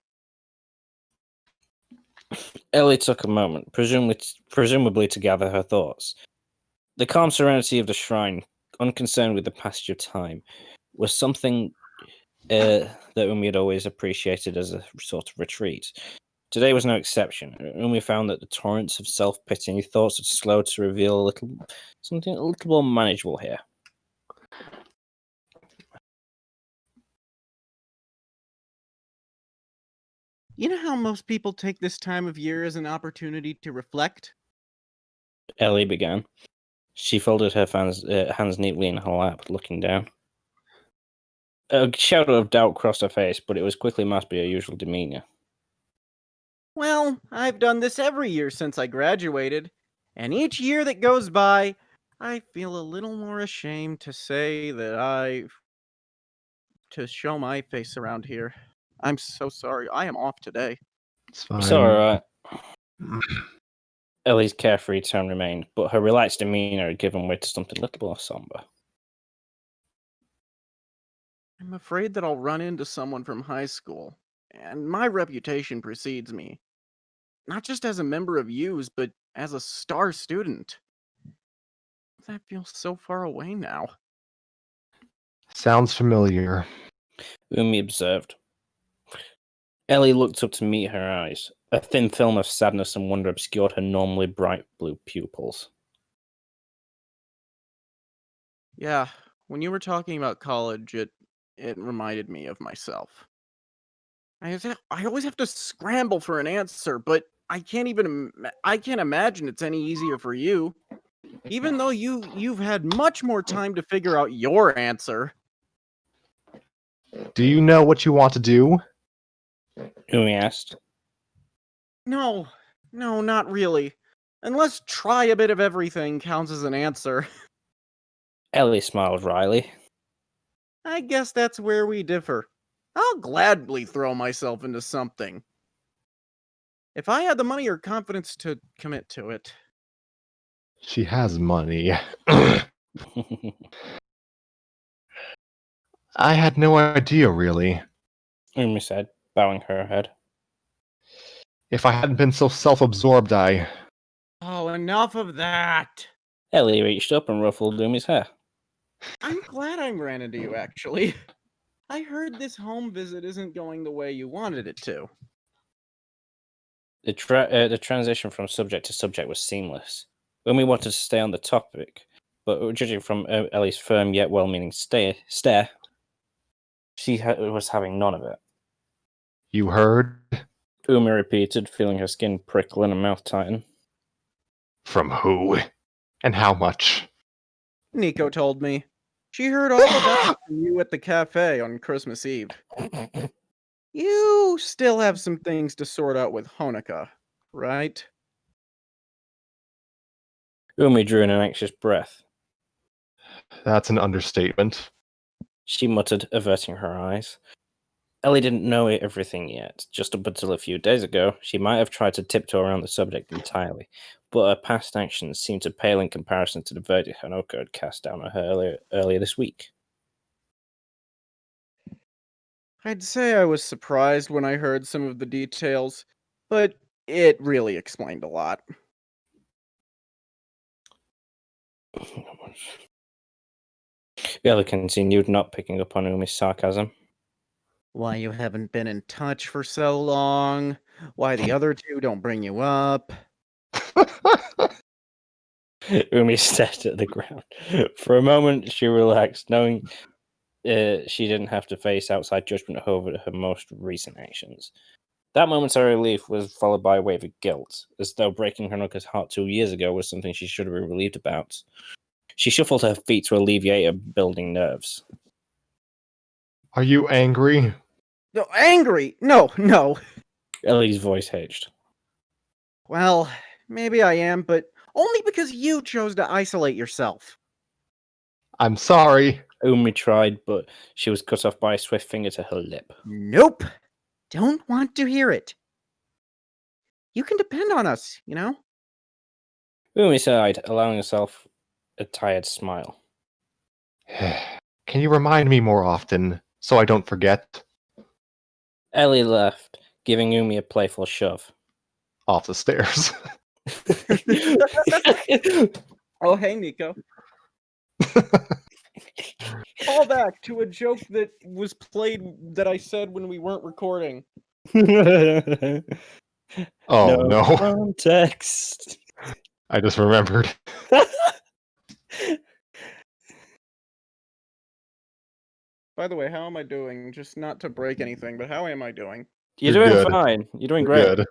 Ellie took a moment, presumably to gather her thoughts. The calm serenity of the shrine, unconcerned with the passage of time, was something that Umi had always appreciated as a sort of retreat. Today was no exception. Umi found that the torrents of self-pitying thoughts had slowed to reveal something a little more manageable here. You know how most people take this time of year as an opportunity to reflect? Ellie began. She folded her hands neatly in her lap, looking down. A shadow of doubt crossed her face, but it was quickly masked by her usual demeanor. Well, I've done this every year since I graduated, and each year that goes by, I feel a little more ashamed to say that to show my face around here. I'm so sorry. I am off today. It's fine. It's alright. Ellie's carefree tone remained, but her relaxed demeanor had given way to something a little more somber. I'm afraid that I'll run into someone from high school, and my reputation precedes me. Not just as a member of U's, but as a star student. That feels so far away now. Sounds familiar. Umi observed. Ellie looked up to meet her eyes. A thin film of sadness and wonder obscured her normally bright blue pupils. Yeah, when you were talking about college, it reminded me of myself. I always have to scramble for an answer, but I can't imagine it's any easier for you. Even though you've had much more time to figure out your answer. Do you know what you want to do? Umi asked. No, not really. Unless try a bit of everything counts as an answer. Ellie smiled wryly. I guess that's where we differ. I'll gladly throw myself into something. If I had the money or confidence to commit to it. She has money. I had no idea, really. Umi said, bowing her head. If I hadn't been so self-absorbed, Oh, enough of that. Ellie reached up and ruffled Umi's hair. I'm glad I ran into you, actually. I heard this home visit isn't going the way you wanted it to. The transition from subject to subject was seamless. Umi wanted to stay on the topic, but judging from Ellie's firm yet well-meaning stare, she was having none of it. You heard? Umi repeated, feeling her skin prickle and her mouth tighten. From who? And how much? Nico told me. She heard all about it from you at the cafe on Christmas Eve. You still have some things to sort out with Honoka, right? Umi drew in an anxious breath. That's an understatement. She muttered, averting her eyes. Ellie didn't know everything yet. Just up until a few days ago, she might have tried to tiptoe around the subject entirely, but her past actions seemed to pale in comparison to the verdict Honoka had cast down on her earlier this week. I'd say I was surprised when I heard some of the details, but it really explained a lot. Ellie continued, not picking up on Umi's sarcasm. Why you haven't been in touch for so long, why the other two don't bring you up. Umi stared at the ground. For a moment, she relaxed, knowing she didn't have to face outside judgment over her most recent actions. That momentary relief was followed by a wave of guilt, as though breaking Honoka's heart 2 years ago was something she should have been relieved about. She shuffled her feet to alleviate her building nerves. Are you angry? No, angry? No. Ellie's voice hitched. Well, maybe I am, but only because you chose to isolate yourself. I'm sorry. Umi tried, but she was cut off by a swift finger to her lip. Nope. Don't want to hear it. You can depend on us, you know? Umi sighed, allowing herself a tired smile. Can you remind me more often so I don't forget? Ellie left, giving Umi a playful shove. Off the stairs. Oh, hey, Nico. Call back to a joke that was played that I said when we weren't recording. Oh no. Context. I just remembered. By the way, how am I doing? Just not to break anything, but how am I doing? You're You're doing good. fine. You're doing You're great.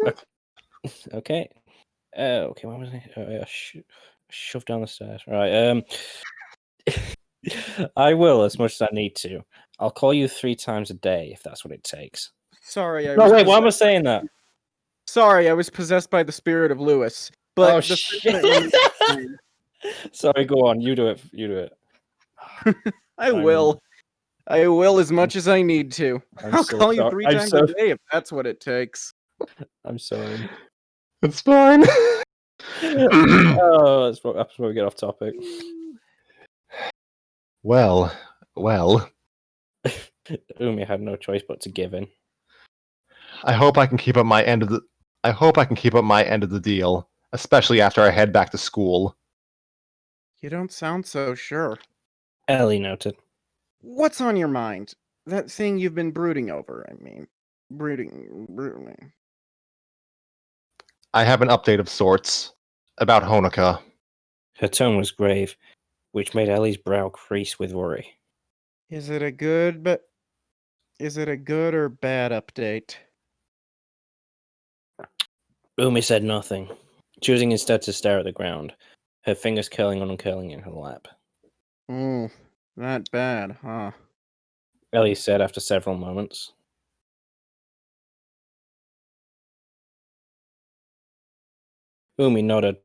good. Okay. Okay, what was I? Shove down the stairs. Right. I will as much as I need to. I'll call you 3 times a day if that's what it takes. Sorry, I No, was wait. Why am I possessed- saying that? Sorry, I was possessed by the spirit of Lewis. But Oh the shit! Sorry. Go on. You do it. You do it. I will. I will as much as I need to. I'm I'll so call you sorry. 3 I'm times so- a day if that's what it takes. I'm sorry. It's fine. Oh, that's where we get off topic. Well. Umi had no choice but to give in. I hope I can keep up my end of the deal, especially after I head back to school. You don't sound so sure. Ellie noted. What's on your mind? That thing you've been brooding over, I mean. Brooding. I have an update of sorts about Honoka. Her tone was grave, which made Ellie's brow crease with worry. Is it a good or bad update? Umi said nothing, choosing instead to stare at the ground, her fingers curling and uncurling in her lap. Oh, not bad, huh? Ellie said after several moments. Umi nodded.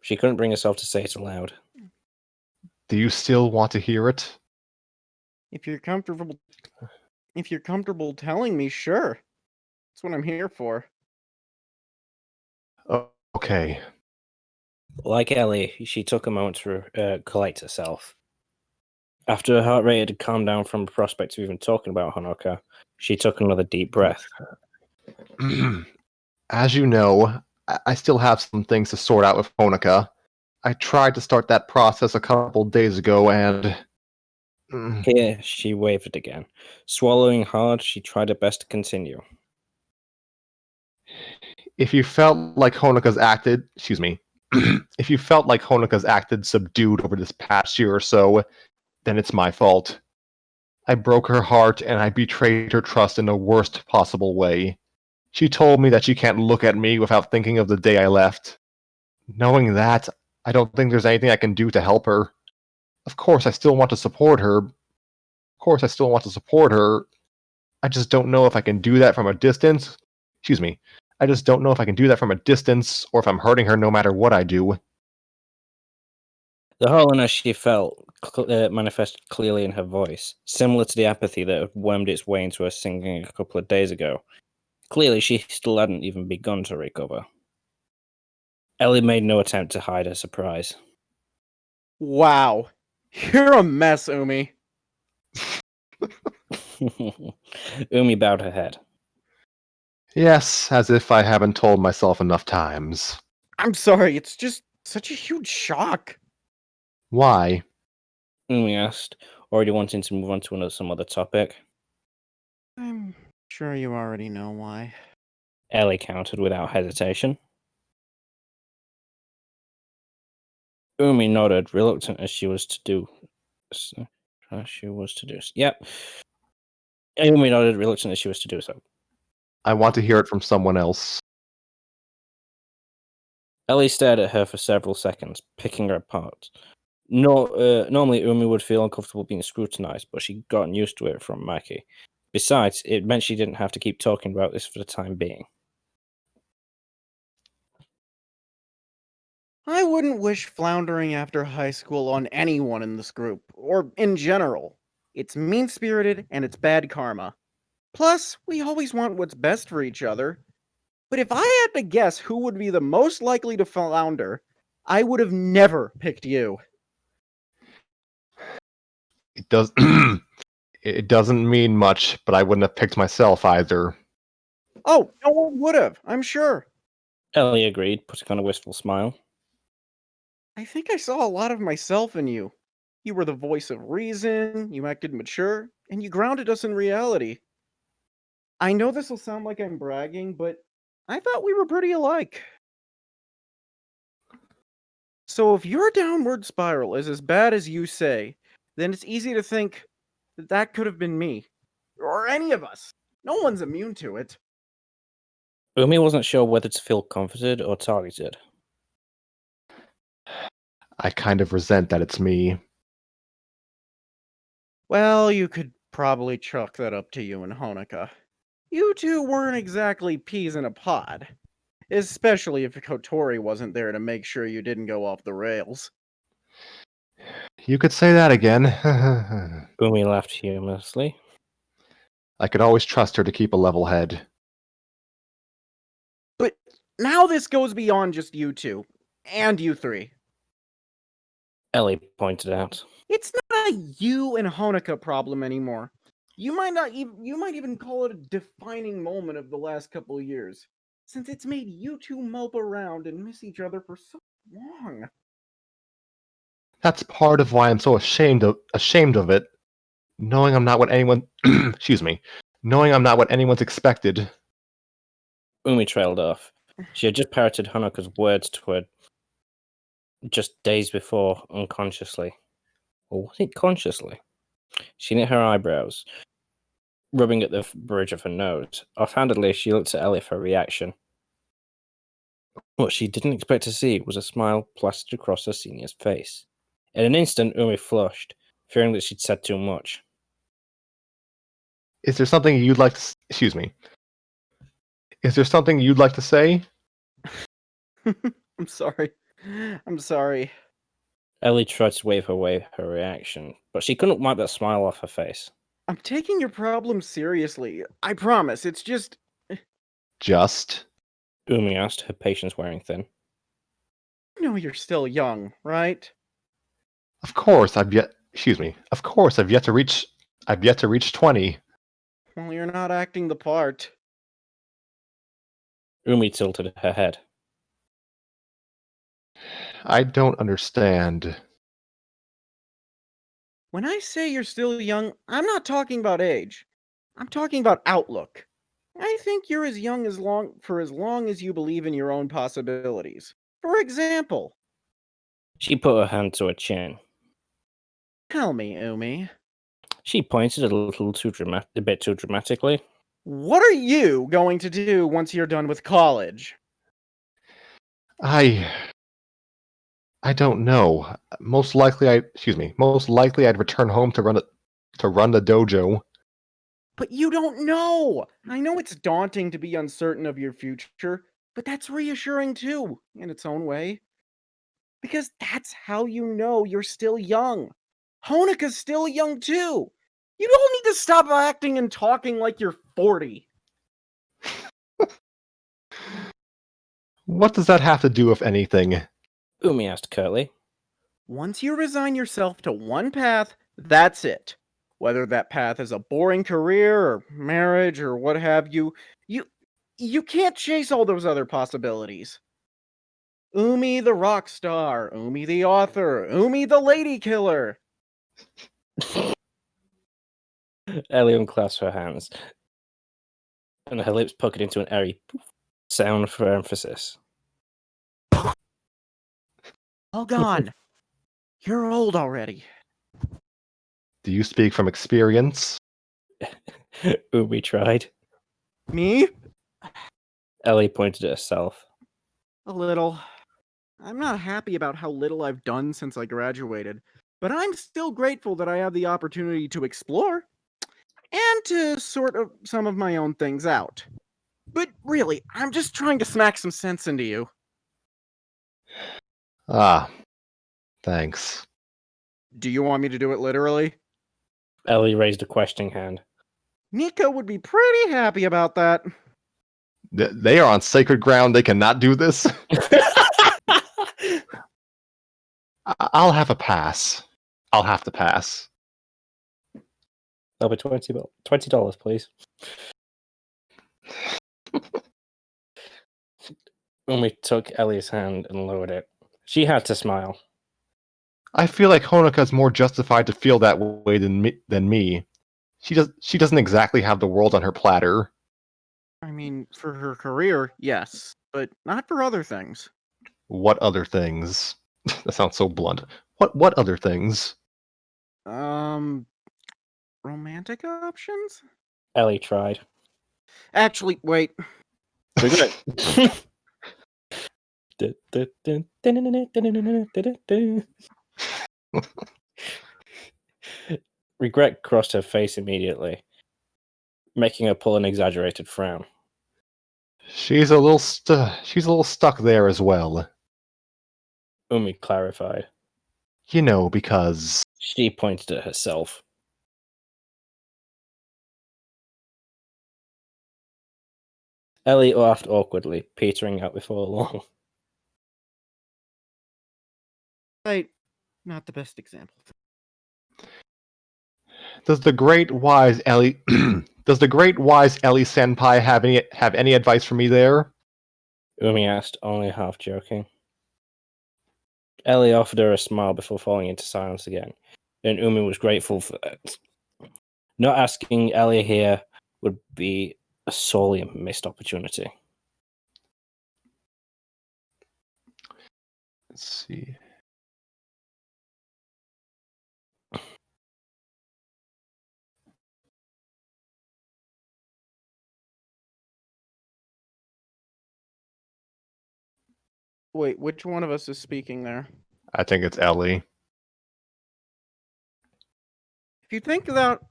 She couldn't bring herself to say it aloud. Do you still want to hear it? If you're comfortable telling me, sure. That's what I'm here for. Okay. Like Ellie, she took a moment to collect herself. After her heart rate had calmed down from the prospect of even talking about Honoka, she took another deep breath. As you know, I still have some things to sort out with Honoka. I tried to start that process a couple days ago and... Here, she wavered again. Swallowing hard, she tried her best to continue. If you felt like Honoka's acted... Excuse me. If you felt like Honoka's acted subdued over this past year or so, then it's my fault. I broke her heart and I betrayed her trust in the worst possible way. She told me that she can't look at me without thinking of the day I left. Knowing that, I don't think there's anything I can do to help her. Of course, I still want to support her. I just don't know if I can do that from a distance. Excuse me. I just don't know if I can do that from a distance or if I'm hurting her no matter what I do. The hollowness she felt manifested clearly in her voice, similar to the apathy that had wormed its way into her singing a couple of days ago. Clearly, she still hadn't even begun to recover. Ellie made no attempt to hide her surprise. Wow. You're a mess, Umi. Umi bowed her head. Yes, as if I haven't told myself enough times. I'm sorry, it's just such a huge shock. Why? Umi asked, already wanting to move on to some other topic. I'm sure you already know why. Ellie countered without hesitation. Umi nodded, reluctant as she was to do. Yep. Umi nodded, reluctant as she was to do so. I want to hear it from someone else. Ellie stared at her for several seconds, picking her apart. Normally, Umi would feel uncomfortable being scrutinized, but she'd gotten used to it from Maki. Besides, it meant she didn't have to keep talking about this for the time being. I wouldn't wish floundering after high school on anyone in this group, or in general. It's mean-spirited and it's bad karma. Plus, we always want what's best for each other. But if I had to guess who would be the most likely to flounder, I would have never picked you. It does. It doesn't mean much, but I wouldn't have picked myself either. Oh, no one would have, I'm sure. Ellie agreed, putting on a wistful smile. I think I saw a lot of myself in you. You were the voice of reason, you acted mature, and you grounded us in reality. I know this will sound like I'm bragging, but I thought we were pretty alike. So if your downward spiral is as bad as you say, then it's easy to think that that could have been me. Or any of us. No one's immune to it. Umi wasn't sure whether to feel comforted or targeted. I kind of resent that it's me. Well, you could probably chalk that up to you and Honoka. You two weren't exactly peas in a pod. Especially if Kotori wasn't there to make sure you didn't go off the rails. You could say that again. Umi laughed humorously. I could always trust her to keep a level head. But now this goes beyond just you two. And you three. Ellie pointed out. It's not a you and Honoka problem anymore. You might even call it a defining moment of the last couple of years, since it's made you two mope around and miss each other for so long. That's part of why I'm so ashamed of it. Knowing I'm not what anyone knowing I'm not what anyone's expected. Umi trailed off. She had just parroted Honoka's words to her just days before, unconsciously. Or was it consciously? She knit her eyebrows, rubbing at the bridge of her nose. Offhandedly, she looked at Ellie for a reaction. What she didn't expect to see was a smile plastered across her senior's face. In an instant, Umi flushed, fearing that she'd said too much. Is there something you'd like to... Excuse me. Is there something you'd like to say? I'm sorry. I'm sorry. Ellie tried to wave away her reaction, but she couldn't wipe that smile off her face. I'm taking your problem seriously. I promise. It's just... Just? Umi asked, her patience wearing thin. You know you're still young, right? Of course, I've yet to reach 20. Well, you're not acting the part. Umi tilted her head. I don't understand. When I say you're still young, I'm not talking about age. I'm talking about outlook. I think you're as young as long as you believe in your own possibilities. For example, She put her hand to her chin. tell me, Umi, She pointed a bit too dramatically. what are you going to do once you're done with college? I don't know. Most likely I'd return home to run the dojo. But you don't know! I know it's daunting to be uncertain of your future, but that's reassuring too, in its own way. Because that's how you know you're still young. Honoka's still young too! You don't need to stop acting and talking like you're 40. What does that have to do with anything? Umi asked curtly. Once you resign yourself to one path, that's it. Whether that path is a boring career or marriage or what have you, you can't chase all those other possibilities. Umi the rock star, Umi the author, Umi the lady killer. Ellie unclasped her hands, and her lips puckered into an airy sound for emphasis. All gone. You're old already. Do you speak from experience? Umi tried. Me? Ellie pointed at herself. A little. I'm not happy about how little I've done since I graduated, but I'm still grateful that I have the opportunity to explore and to sort of some of my own things out. But really, I'm just trying to smack some sense into you. Ah, thanks. Do you want me to do it literally? Ellie raised a questioning hand. Nico would be pretty happy about that. They are on sacred ground. They cannot do this. I'll have a pass. I'll have to pass. That'll be $20, please. Umi took Ellie's hand and lowered it. She had to smile. I feel like Honoka's more justified to feel that way than me. She doesn't exactly have the world on her platter. I mean, for her career, yes, but not for other things. What other things? That sounds so blunt. What other things? Romantic options? Ellie tried. Actually, wait. Regret. Regret crossed her face immediately, making her pull an exaggerated frown. She's a little stuck there as well. Umi clarified. You know, because She pointed at herself. Ellie laughed awkwardly, petering out before long. Right. Not the best example. does the great wise Ellie senpai have any advice for me there? Umi asked, only half joking. Ellie offered her a smile before falling into silence again, and Umi was grateful for that. Not asking Ellie here would be a sorely missed opportunity. Let's see. Wait, which one of us is speaking there? I think it's Ellie. If you think about...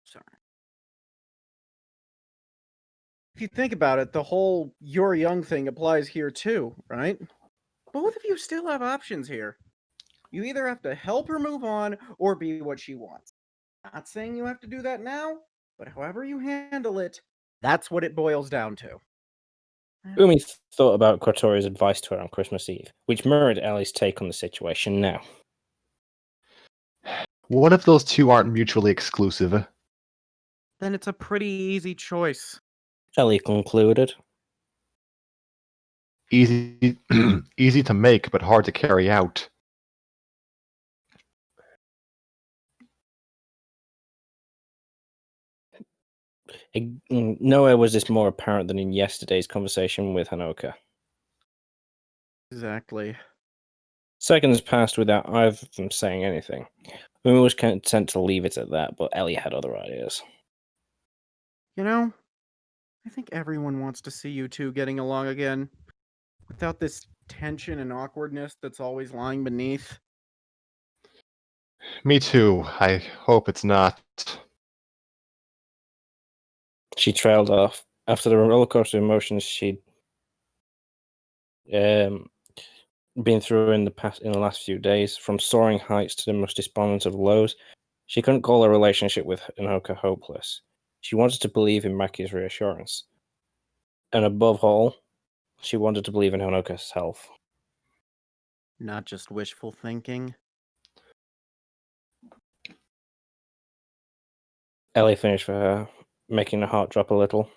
Sorry. If you think about it, the whole you're young thing applies here too, right? Both of you still have options here. You either have to help her move on or be what she wants. Not saying you have to do that now, but however you handle it, that's what it boils down to. Umi thought about Kotori's advice to her on Christmas Eve, which mirrored Ellie's take on the situation now. What if those two aren't mutually exclusive? Then it's a pretty easy choice. Ellie concluded. Easy, easy to make, but hard to carry out. Nowhere was this more apparent than in yesterday's conversation with Hanoka. Exactly. Seconds passed without either of them saying anything. Umi was content to leave it at that, but Ellie had other ideas. You know, I think everyone wants to see you two getting along again, without this tension and awkwardness that's always lying beneath. Me too. I hope it's not. She trailed off. After the rollercoaster of emotions she'd been through in the last few days, from soaring heights to the most despondent of lows, she couldn't call her relationship with Hanoka hopeless. She wanted to believe in Maki's reassurance. And above all, she wanted to believe in Hanoka's health. Not just wishful thinking. Ellie finished for her, making her heart drop a little.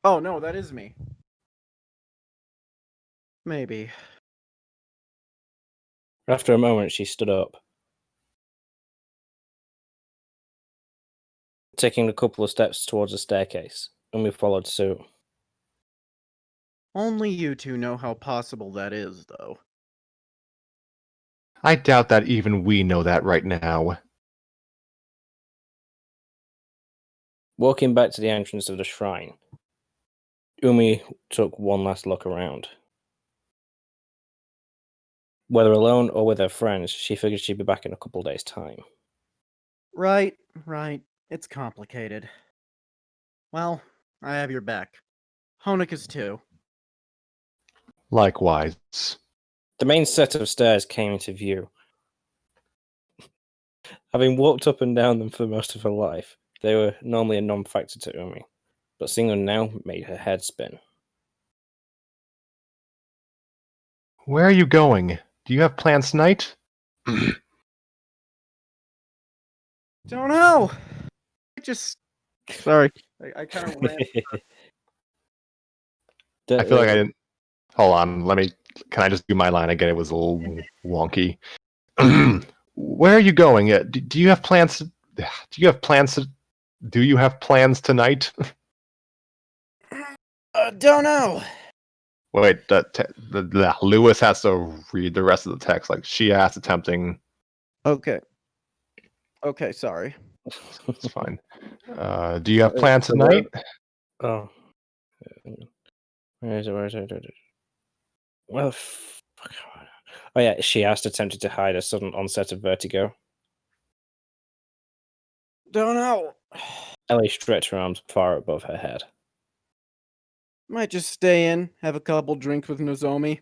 Oh no, that is me. Maybe. After a moment, she stood up. taking a couple of steps towards the staircase, and we followed suit. Only you two know how possible that is, though. I doubt that even we know that right now. Walking back to the entrance of the shrine, Umi took one last look around. Whether alone or with her friends, she figured she'd be back in a couple days' time. Right. It's complicated. Well, I have your back. Honika's too. Likewise. The main set of stairs came into view. Having walked up and down them for most of her life, they were normally a non-factor to Umi, but seeing them now made her head spin. Where are you going? Do you have plans tonight? Don't know. Sorry. I kind of ran. I feel like I didn't. Hold on. Can I just do my line again? It was a little wonky. Where are you going? Do you have plans? Do you have plans? Do you have plans tonight? Don't know. Wait, Lewis has to read the rest of the text. Like she asked, attempting. Okay, sorry. It's fine. Do you have plans tonight? Oh. Where is it? Well, fuck. Oh yeah, she asked, attempted to hide a sudden onset of vertigo. Don't know. Ellie stretched her arms far above her head. Might just stay in, have a couple drinks with Nozomi.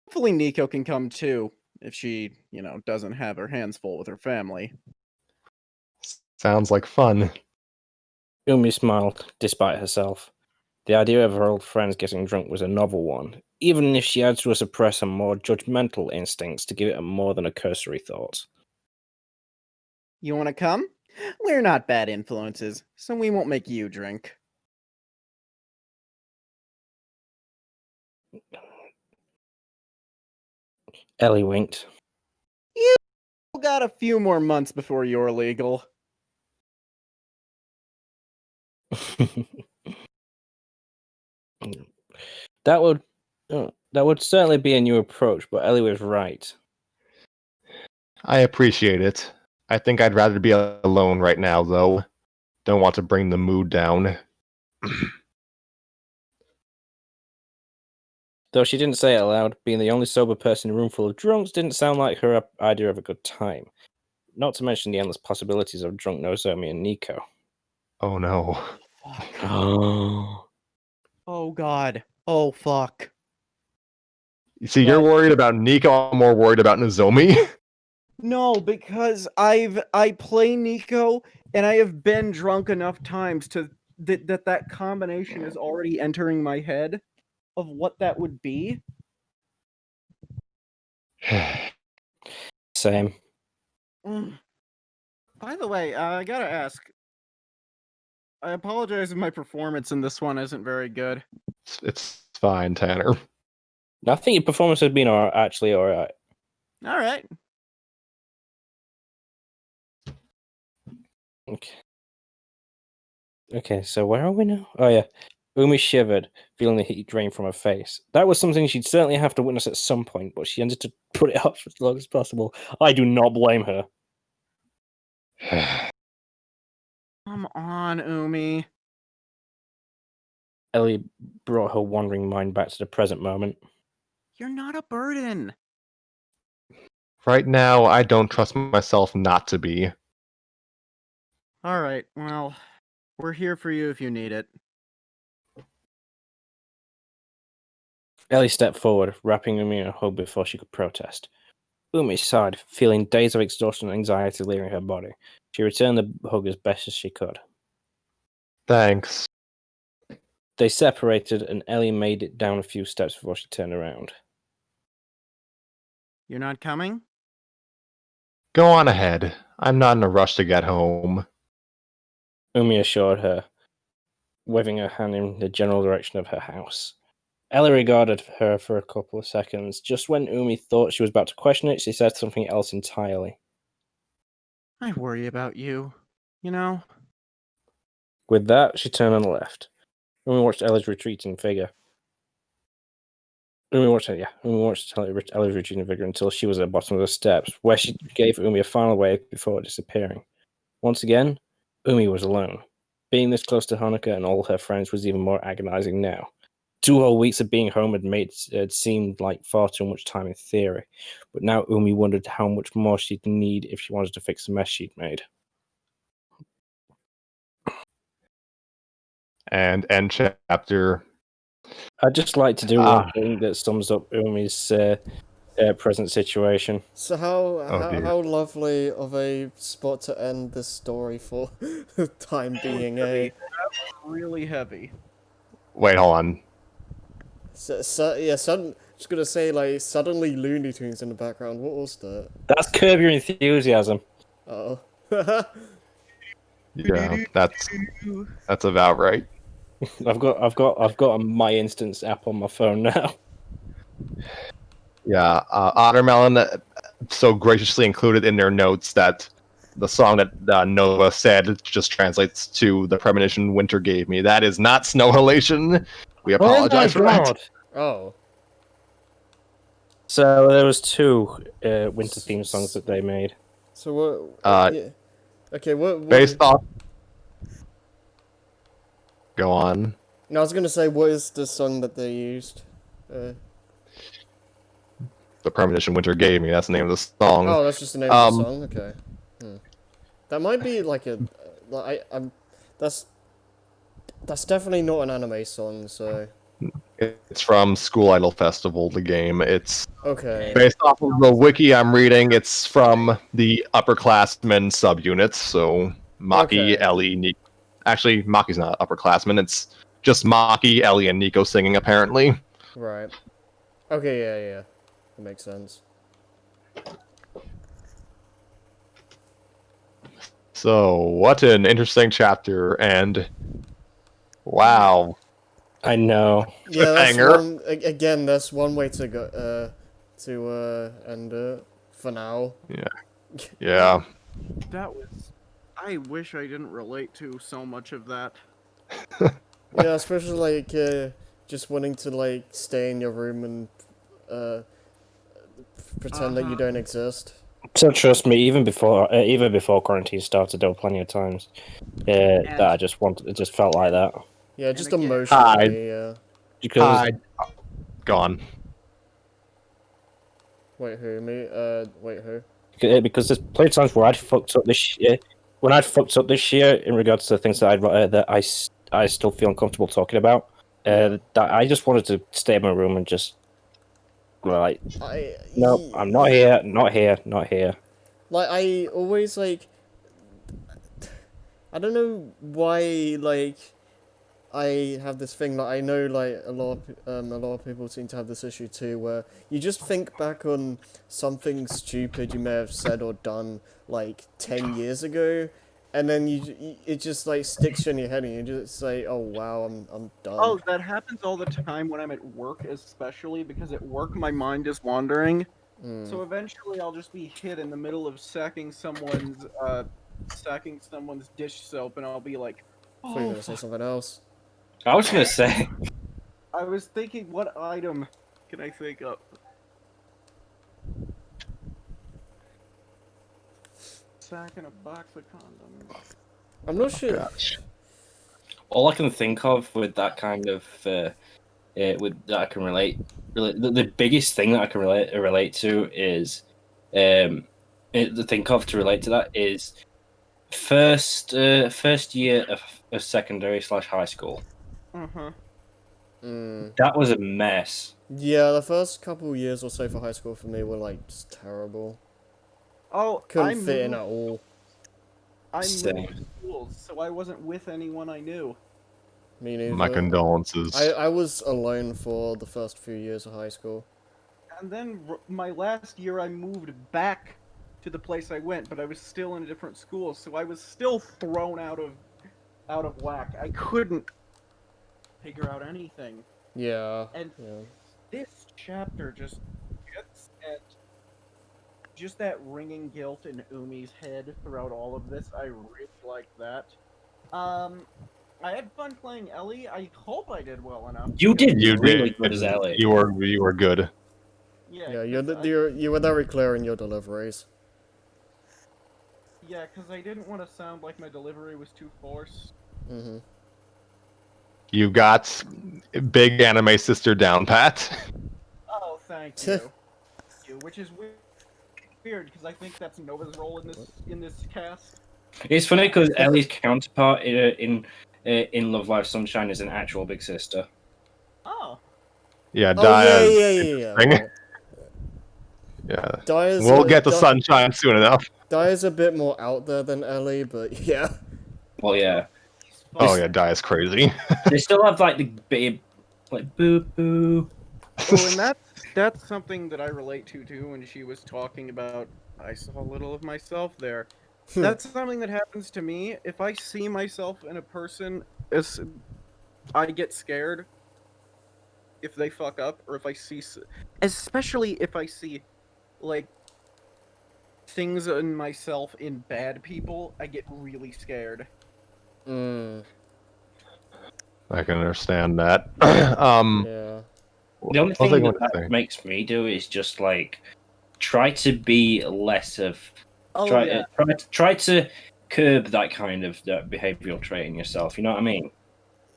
Hopefully Nico can come too, if she, doesn't have her hands full with her family. Sounds like fun. Umi smiled, despite herself. The idea of her old friends getting drunk was a novel one, even if she had to suppress her more judgmental instincts to give it a more than a cursory thought. You want to come? We're not bad influences, so we won't make you drink. Ellie winked. You got a few more months before you're legal. That would certainly be a new approach, but Ellie was right. I appreciate it. I think I'd rather be alone right now, though. Don't want to bring the mood down. Though she didn't say it aloud, being the only sober person in a room full of drunks didn't sound like her idea of a good time. Not to mention the endless possibilities of drunk Nozomi and Nico. Oh no. Fuck. Oh. Oh god. Oh fuck. You see, you're worried about Nico, I'm more worried about Nozomi. No, because I play Nico and I have been drunk enough times to that combination is already entering my head of what that would be. Same. By the way, I gotta ask. I apologize if my performance in this one isn't very good. It's fine, Tanner. I think your performance has been actually alright. All right. Okay, so where are we now? Oh yeah. Umi shivered, feeling the heat drain from her face. That was something she'd certainly have to witness at some point, but she ended to put it off as long as possible. I do not blame her. Come on, Umi. Ellie brought her wandering mind back to the present moment. You're not a burden. Right now, I don't trust myself not to be. All right, well, we're here for you if you need it. Ellie stepped forward, wrapping Umi in a hug before she could protest. Umi sighed, feeling days of exhaustion and anxiety leaving her body. She returned the hug as best as she could. Thanks. They separated, and Ellie made it down a few steps before she turned around. You're not coming? Go on ahead. I'm not in a rush to get home. Umi assured her, waving her hand in the general direction of her house. Ellie regarded her for a couple of seconds. Just when Umi thought she was about to question it, she said something else entirely. I worry about you. You know? With that, she turned and left. Umi watched Ella's retreating figure. Umi watched Ella's retreating figure until she was at the bottom of the steps, where she gave Umi a final wave before disappearing. Once again, Umi was alone. Being this close to Hanukkah and all her friends was even more agonizing now. 2 whole weeks of being home had seemed like far too much time in theory, but now Umi wondered how much more she'd need if she wanted to fix the mess she'd made. And end chapter. I'd just like to do one thing that sums up Umi's present situation. So how lovely of a spot to end this story for the time being, eh? Really heavy. Wait, hold on. Just gonna say, like, suddenly Looney Tunes in the background. What was that? That's Curb Your Enthusiasm. Oh. Yeah, that's about right. I've got a My Instance app on my phone now. Yeah, Ottermelon so graciously included in their notes that the song that Nova said just translates to "The premonition winter gave me." That is not snow halation. We apologize for that. Oh. So there was 2 winter theme songs that they made. So what? Yeah. Okay. What? Based off. Go on. No, I was gonna say, what is the song that they used? The premonition winter gave me. That's the name of the song. Oh, that's just the name of the song. Okay. That might be like a. That's definitely not an anime song. So. It's from School Idol Festival, the game. It's okay. Based off of the wiki I'm reading. It's from the upperclassmen subunits. So Maki, Ellie, Nico. Actually, Maki's not upperclassman. It's just Maki, Ellie, and Nico singing, apparently. Right. Okay, yeah. That makes sense. So, what an interesting chapter, and wow. I know. Yeah, that's one way to go, end it, for now. Yeah. That was... I wish I didn't relate to so much of that. Yeah, especially, like, just wanting to, like, stay in your room and, pretend that you don't exist. So trust me, even before quarantine started, there were plenty of times that I just wanted. It just felt like that. Yeah, just again, emotionally, yeah. Because Gone. Wait, who? Me? Wait, who? because there's plenty of times where I'd fucked up this year. When I'd fucked up this year in regards to the things that I still feel uncomfortable talking about, that I just wanted to stay in my room and just like, no, I'm not here, not here, not here. Like, I always, like, I don't know why, like, I have this thing, like, I know, like, a lot of people seem to have this issue too, where you just think back on something stupid you may have said or done, like, 10 years ago, and then it just, like, sticks in your head, and you just say, oh, wow, I'm done. Oh, that happens all the time when I'm at work, especially, because at work my mind is wandering. So eventually I'll just be hit in the middle of stacking someone's dish soap, and I'll be like, I thought you were gonna say something else. I was gonna say. I was thinking, what item can I think of? Sack in a box of condoms. I'm not sure. All I can think of with that kind of with that I can relate the biggest thing that I can relate to is to relate to that is first year of secondary / high school. That was a mess. Yeah, the first couple years or so for high school for me were, like, just terrible. Oh, Couldn't fit in at all. I moved schools, so I wasn't with anyone I knew. Me neither. My condolences. I was alone for the first few years of high school. And then my last year I moved back to the place I went, but I was still in a different school, so I was still thrown out of whack. I couldn't figure out anything. Yeah. And this chapter just gets at just that ringing guilt in Umi's head throughout all of this. I really like that. I had fun playing Ellie. I hope I did well enough. You because- did You really did. good as Ellie. You were good. Yeah, because you were very clear in your deliveries. Yeah, because I didn't want to sound like my delivery was too forced. Mm-hmm. You got big anime sister down pat. Oh, thank you. Which is weird because I think that's Nova's role in this cast. It's funny because Ellie's counterpart in Love Live Sunshine is an actual big sister. Oh, Yeah, Oh yeah, Dia's yeah, yeah, yeah. thing. Well, Yeah. Dia's We'll get to Sunshine soon enough. Dia's a bit more out there than Ellie, but yeah. Well, yeah. he's Oh fun. yeah, Dia's crazy. They still have like the big, like boo boo. Oh, and that's something that I relate to too. When she was talking about, I saw a little of myself there. That's something that happens to me. If I see myself in a person, I get scared if they fuck up, or if I see, especially if I see, like, things in myself in bad people, I get really scared. Mm, I can understand that. Um, yeah. The only what was I thing going that to say? makes me do is just like try to be less of Oh try yeah, try to curb that kind of that behavioral trait in yourself. You know what I mean?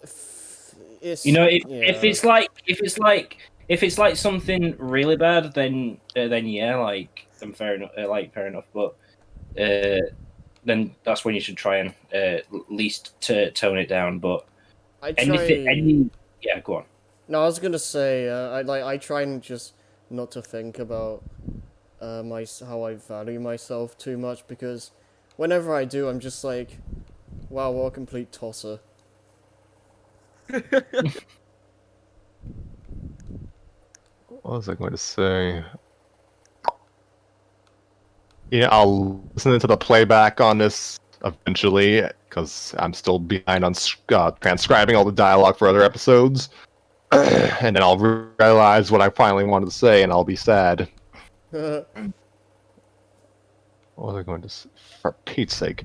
It's You know, if yeah. if it's like something really bad, then yeah, like then fair enough, fair enough. But then that's when you should try and at least tone it down. But I anything, try. yeah, go on. No, I was gonna say, I try and just not to think about how I value myself too much, because whenever I do, I'm just like, wow, what a complete tosser. What was I going to say? Yeah, I'll listen to the playback on this eventually because I'm still behind on transcribing all the dialogue for other episodes, and then I'll realize what I finally wanted to say, and I'll be sad. What was I going to say? For Pete's sake!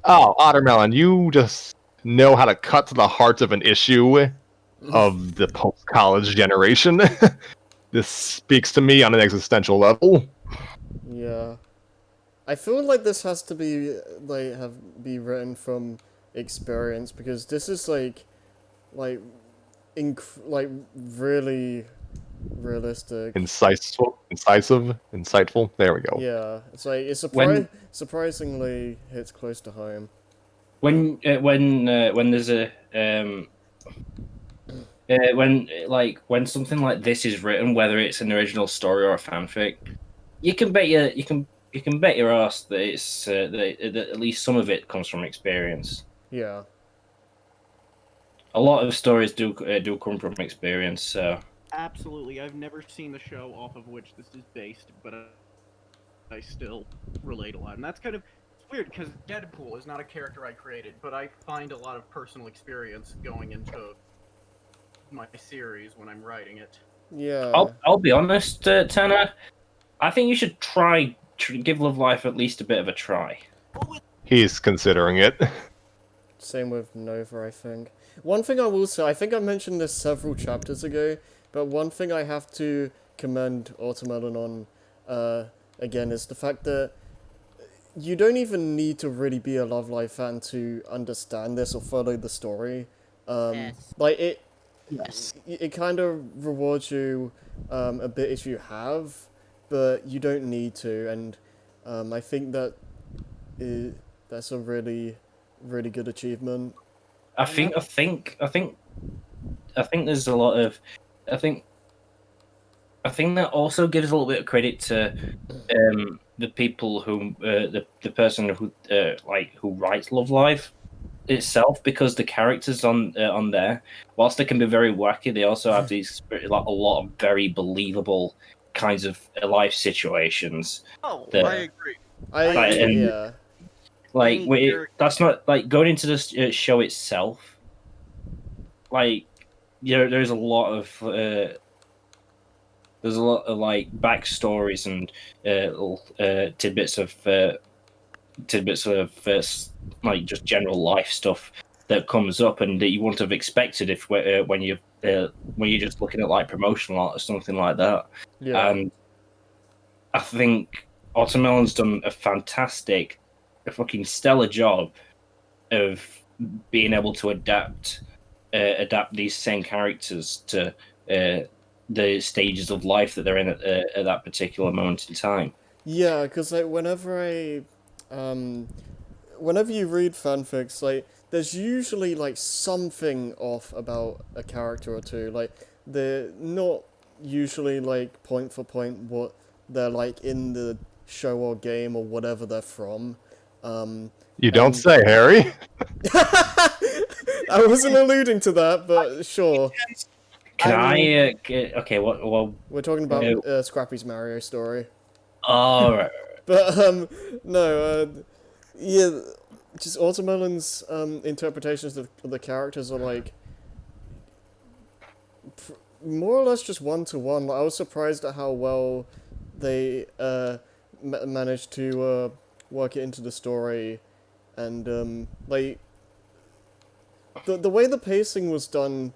Oh, Ottermelon, you just know how to cut to the heart of an issue of the post-college generation. This speaks to me on an existential level. Yeah. I feel like this has to be be written from experience, because this is like like really realistic. Insightful. There we go. Yeah, it's like When surprisingly hits close to home. when there's a when something like this is written, whether it's an original story or a fanfic, you can bet you can bet your ass that it's that at least some of it comes from experience. Yeah. A lot of stories do come from experience. So absolutely. I've never seen the show off of which this is based, but I still relate a lot, and that's kind of weird because Deadpool is not a character I created, but I find a lot of personal experience going into my series when I'm writing it. Yeah. I'll be honest, Tanner. I think you should give Love Life at least a bit of a try. He's considering it. Same with Nova, I think. One thing I will say, I think I mentioned this several chapters ago, but one thing I have to commend Watermelon on, again, is the fact that you don't even need to really be a Love Live fan to understand this or follow the story. Yes. Like, it Yes. it kind of rewards you a bit if you have, but you don't need to, and I think that's a really good achievement. I think there's a lot of I think that also gives a little bit of credit to the people who the person who who writes Love Live itself, because the characters on there, whilst they can be very wacky, they also have these like a lot of very believable kinds of life situations. Oh, that- I agree. Yeah. Like Any character- that's not like going into this show itself. Like, there's a lot of like backstories and little tidbits of like just general life stuff that comes up and that you wouldn't have expected if when you're just looking at like promotional art or something like that. Yeah. And I think Watermelon's done a fantastic, a fucking stellar job of being able to adapt these same characters to the stages of life that they're in at that particular moment in time. Yeah, because like whenever you read fanfics, like there's usually like something off about a character or two. Like they're not usually like point for point what they're like in the show or game or whatever they're from. You don't and- say, Harry. I wasn't alluding to that, but sure. Can I mean- okay, well, We're talking about Scrappy's Mario story. all right. But no, yeah, just Watermelon's interpretations of the characters are like more or less just one to one. I was surprised at how well they managed to work it into the story, and like the way the pacing was done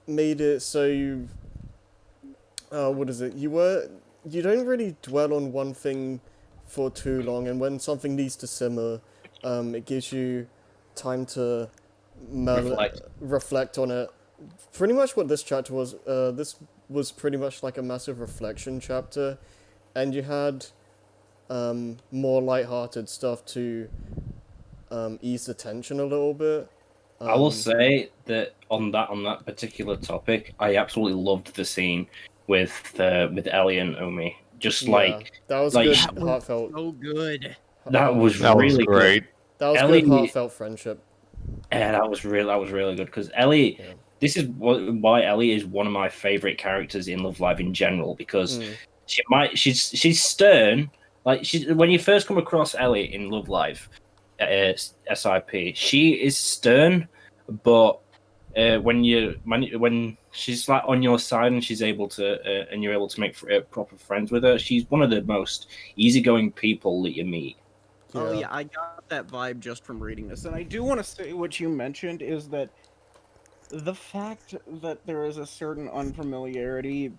made it so you what is it? You don't really dwell on one thing for too long, and when something needs to simmer, it gives you time to reflect on it. Pretty much what this chapter was. This was pretty much like a massive reflection chapter, and you had more light-hearted stuff to ease the tension a little bit. I will say that on that particular topic, I absolutely loved the scene with Ellie and Omi. Just like that was like, good, that was heartfelt. so good. that was That was really great. good. That was Ellie- good, heartfelt friendship. Yeah, that was really good because Ellie. Yeah. This is why Ellie is one of my favorite characters in Love Live in general because she's stern. Like when you first come across Ellie in Love Live, SIP, she is stern, but when she's like on your side and she's able to and you're able to make proper friends with her, she's one of the most easygoing people that you meet. Oh yeah, I got that vibe just from reading this, and I do want to say what you mentioned is that the fact that there is a certain unfamiliarity,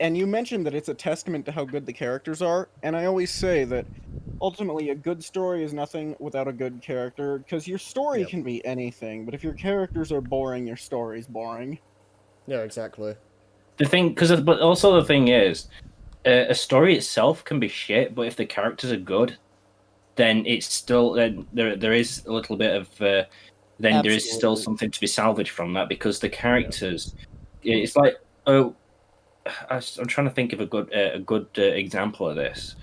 and you mentioned that it's a testament to how good the characters are, and I always say that ultimately a good story is nothing without a good character, because your story Yep. can be anything, but if your characters are boring, your story's boring. Yeah, exactly. But also the thing is, a story itself can be shit, but if the characters are good, then it's still there is a little bit of then there is still Absolutely. something to be salvaged from that because the characters, it's like I'm trying to think of a good example of this,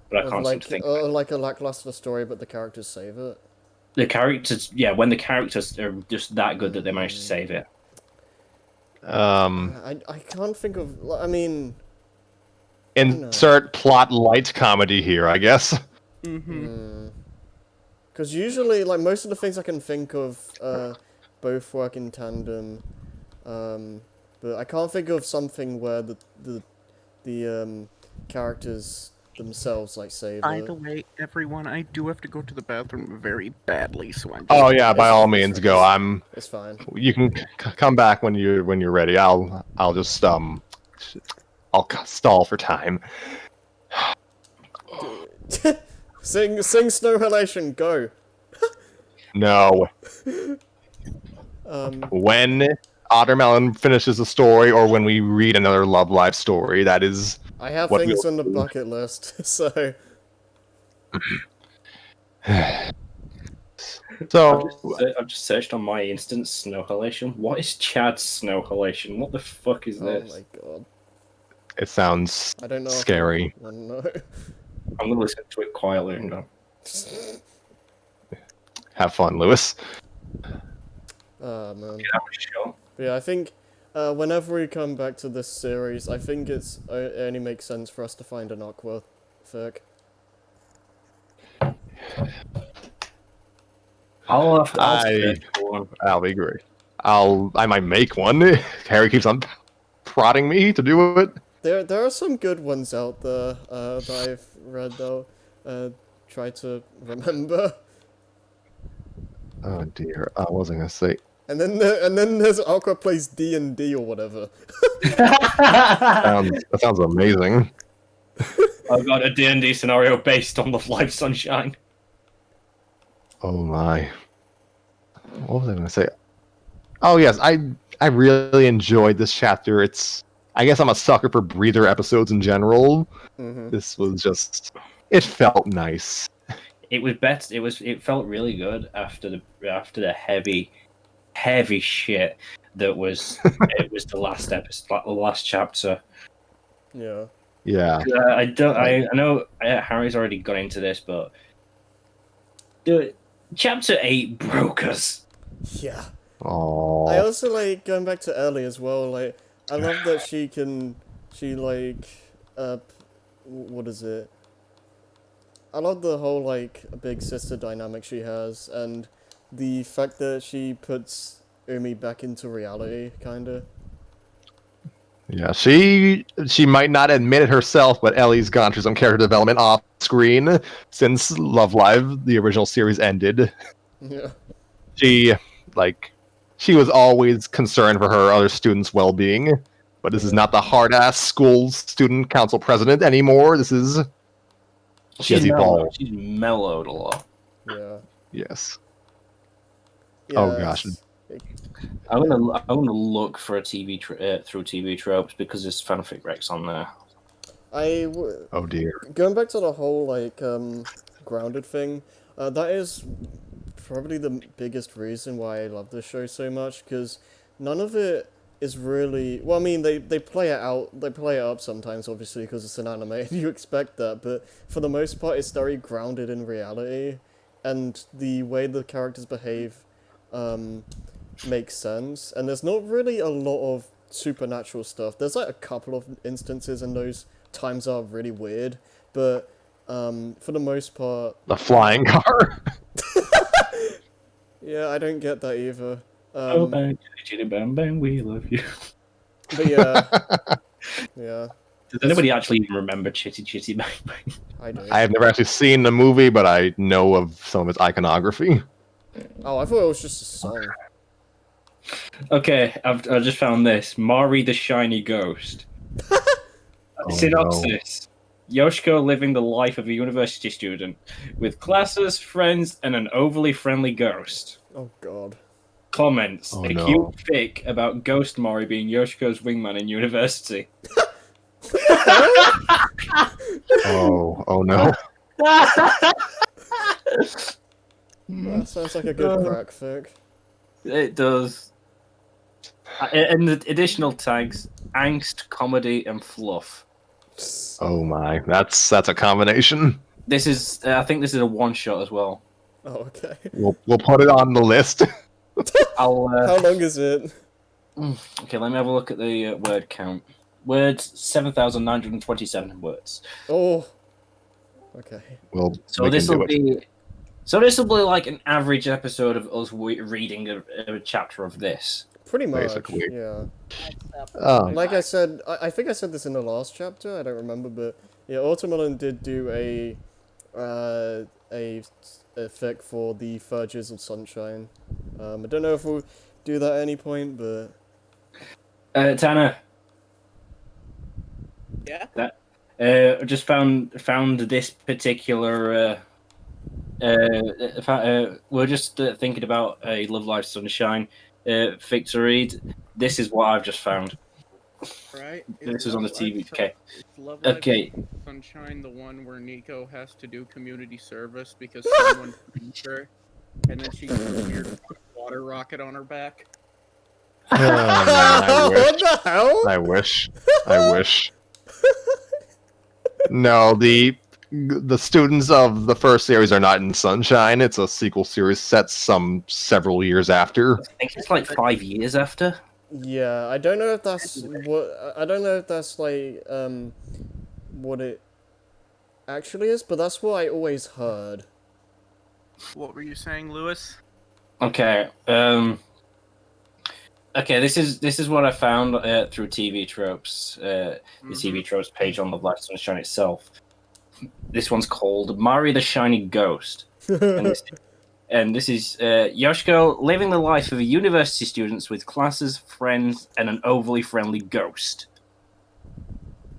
but I Of can't seem like to think. like a lackluster story, but the characters save it. The characters, yeah, when the characters are just that good that they manage to save it. I can't think of. I mean, Insert plot light comedy here, I guess. Mm-hmm. because usually, like most of the things I can think of, both work in tandem. But I can't think of something where the characters themselves like save By it. the way, everyone, I do have to go to the bathroom very badly, so I'm just... Oh yeah, by all It's means, fine. go. It's fine. You can come back when you're ready. I'll just I'll stall for time. sing Snow Halation, go. No. When Ottermelon finishes a story, or when we read another Love Live story, that is. I have What things we'll on the do. bucket list, so So I've just searched on my instance snow halation. What is Chad's snow halation? What the fuck is oh this? my god, it sounds I don't know. scary. If I wanna know. I'm gonna listen to it quietly and go. Have fun, Lewis. Oh man. That was short. Yeah, I think whenever we come back to this series, I think it only makes sense for us to find an Aqua fic. I'll have to. I- search for one. That'll be great. I might make one. Harry keeps on prodding me to do it. There are some good ones out there that I've read though. Try to remember. Oh dear. What was I gonna say? And then there's Aqua plays D&D or whatever. That sounds amazing. I've got a D&D scenario based on Love Live Sunshine. Oh my. What was I gonna say? Oh yes, I really enjoyed this chapter. I guess I'm a sucker for breather episodes in general. Mm-hmm. This was just it felt nice. It was better. It felt really good after the heavy shit that was it was the last episode, the last chapter. Yeah. Yeah. I know Harry's already got into this, but chapter 8 broke us. Yeah. Oh. I also like going back to Ellie as well. Like, I love that what is it? I love the whole like big sister dynamic she has, and the fact that she puts Umi back into reality, kinda. Yeah, she might not admit it herself, but Ellie's gone through some character development off screen since Love Live, the original series, ended. Yeah. She was always concerned for her other students' well-being, but this is not the hard-ass school student council president anymore. This is she has evolved. She's mellowed a lot. Yeah. Yes. Yeah. Oh, gosh. I'm gonna look for a through TV tropes because there's fanfic recs on there. Oh dear. Going back to the whole like grounded thing, that is probably the biggest reason why I love this show so much, because none of it is really, well, I mean, they play it out, they play it up sometimes, obviously, because it's an anime and you expect that, but for the most part it's very grounded in reality, and the way the characters behave makes sense, and there's not really a lot of supernatural stuff. There's like a couple of instances, and those times are really weird, but for the most part, The flying car. yeah, I don't get that either. Oh, bang, chitty bang bang, we love you. But yeah, yeah, Does anybody actually even remember Chitty Chitty Bang Bang? I do. I have never actually seen the movie, but I know of some of its iconography. Oh, I thought it was just a song. Okay, I just found this. Mari the Shiny Ghost. Synopsis. Yoshiko living the life of a university student with classes, friends, and an overly friendly ghost. Oh god. Comments. Oh, a no. cute fic about Ghost Mari being Yoshiko's wingman in university. Oh no. That sounds like a good crack fic. It does. And the additional tags: angst, comedy, and fluff. Oh my. That's a combination. This is, I think, this is a one shot as well. Oh, okay. We'll put it on the list. I'll. How long is it? Okay, let me have a look at the word count. Words 7,927 words. Oh. Okay. So this will be. So this will be like an average episode of us reading a chapter of this. Pretty much. Basically. Yeah. Oh. Like I said, I think I said this in the last chapter. I don't remember, but yeah, Autumnmelon did do a fic for the Verges of Sunshine. I don't know if we'll do that at any point, but Tanner. Yeah. Just found this particular. We're just thinking about a Love Live Sunshine fic to read. This is what I've just found. Right. This was on the TV. Okay. Is Love Live Okay. Sunshine the one where Nico has to do community service because someone frees her, and then she gets a weird water rocket on her back? Oh, man, what the hell? I wish. I wish. No, the students of the first series are not in Sunshine. It's a sequel series set several years after. I think it's like 5 years after. Yeah, I don't know if that's what I don't know if that's like what it actually is, but that's what I always heard. What were you saying, Lewis? Okay. Okay. This is what I found through TV Tropes. The TV Tropes page on the Black Sunshine itself. This one's called Mari the Shiny Ghost. And And this is Yoshiko living the life of a university student with classes, friends, and an overly friendly ghost.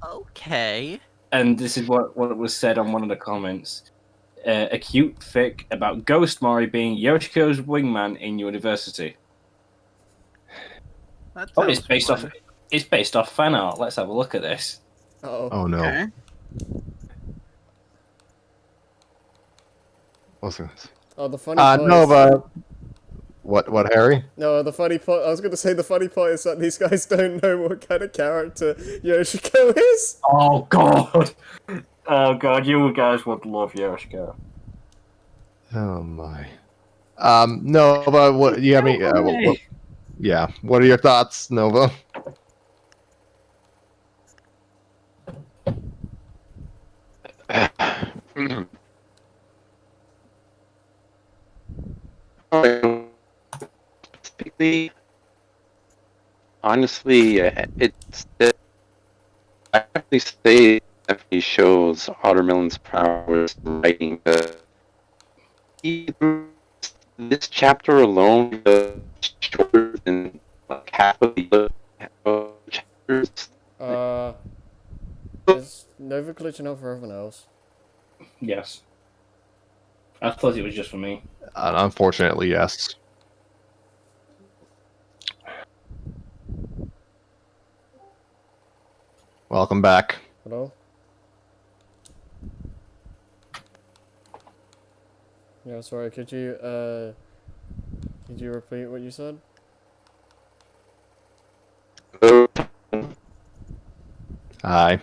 Okay. And this is what was said on one of the comments. A cute fic about Ghost Mori being Yoshiko's wingman in university. That Oh, sounds fun. It's based off fan art. Let's have a look at this. Oh. Oh no. Okay. What's this? Oh, the funny part is... Nova. What, Harry? No, the funny part... I was going to say the funny part is that these guys don't know what kind of character Yoshiko is. Oh god! Oh god, you guys would love Yoshiko. Oh my. Nova, what you have any? Yeah. What are your thoughts, Nova? Specifically, honestly, I actually say it definitely shows Ottermelon's prowess in writing. This chapter alone is shorter than like half of the other chapters. Is Nova glitching out for everyone else? Yes. I thought it was just for me. Unfortunately, yes. Welcome back. Hello? Yeah, sorry, could you repeat what you said? Hi.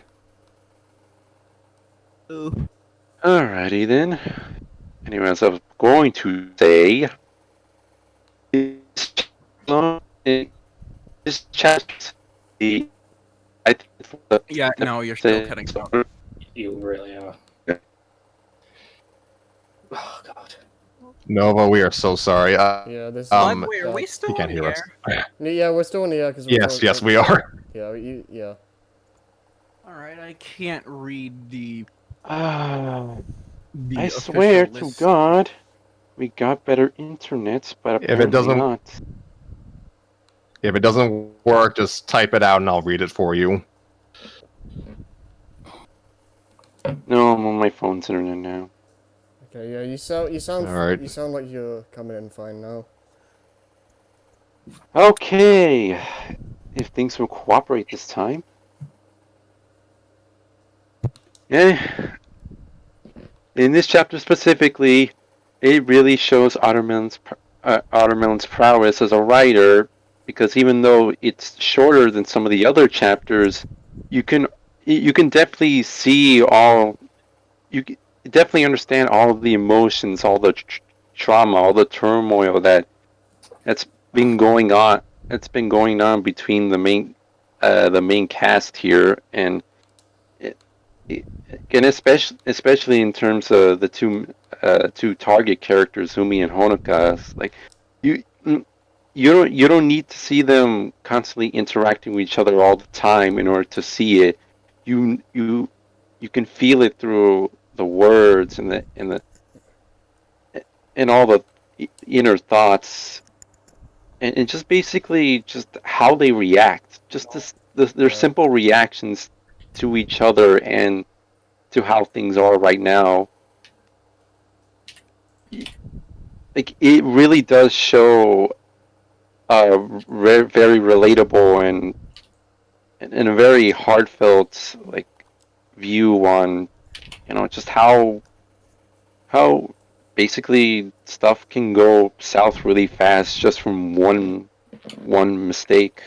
Ooh. Alrighty then. Anyways, I was going to say this chat I think Yeah, no, you're still cutting out. You really are. Yeah. Oh god. Nova, we are so sorry. Yeah, this Wait, are we he still can't on hear the us. air? Yeah, we're still in the air because Yes, we are. Yeah, yeah. Alright, I can't read the I official swear to list. God, we got better internet, but If it apparently doesn't- not. If it doesn't work, just type it out and I'll read it for you. No, I'm on my phone's internet now. Okay, yeah, you sound Alright. you sound like you're coming in fine now. Okay, if things will cooperate this time. Yeah. In this chapter specifically, it really shows Ottermelon's prowess as a writer, because even though it's shorter than some of the other chapters, you can definitely see definitely understand all of the emotions, all the trauma, all the turmoil that's been going on. It's been going on between the main cast here, and especially in terms of the two target characters, Umi and Honoka. Like you don't need to see them constantly interacting with each other all the time in order to see it. You can feel it through the words and all the inner thoughts, and just basically just how they react, just their simple reactions to each other and to how things are right now. Like, it really does show a very relatable and a very heartfelt like view on, just how basically stuff can go south really fast just from one mistake.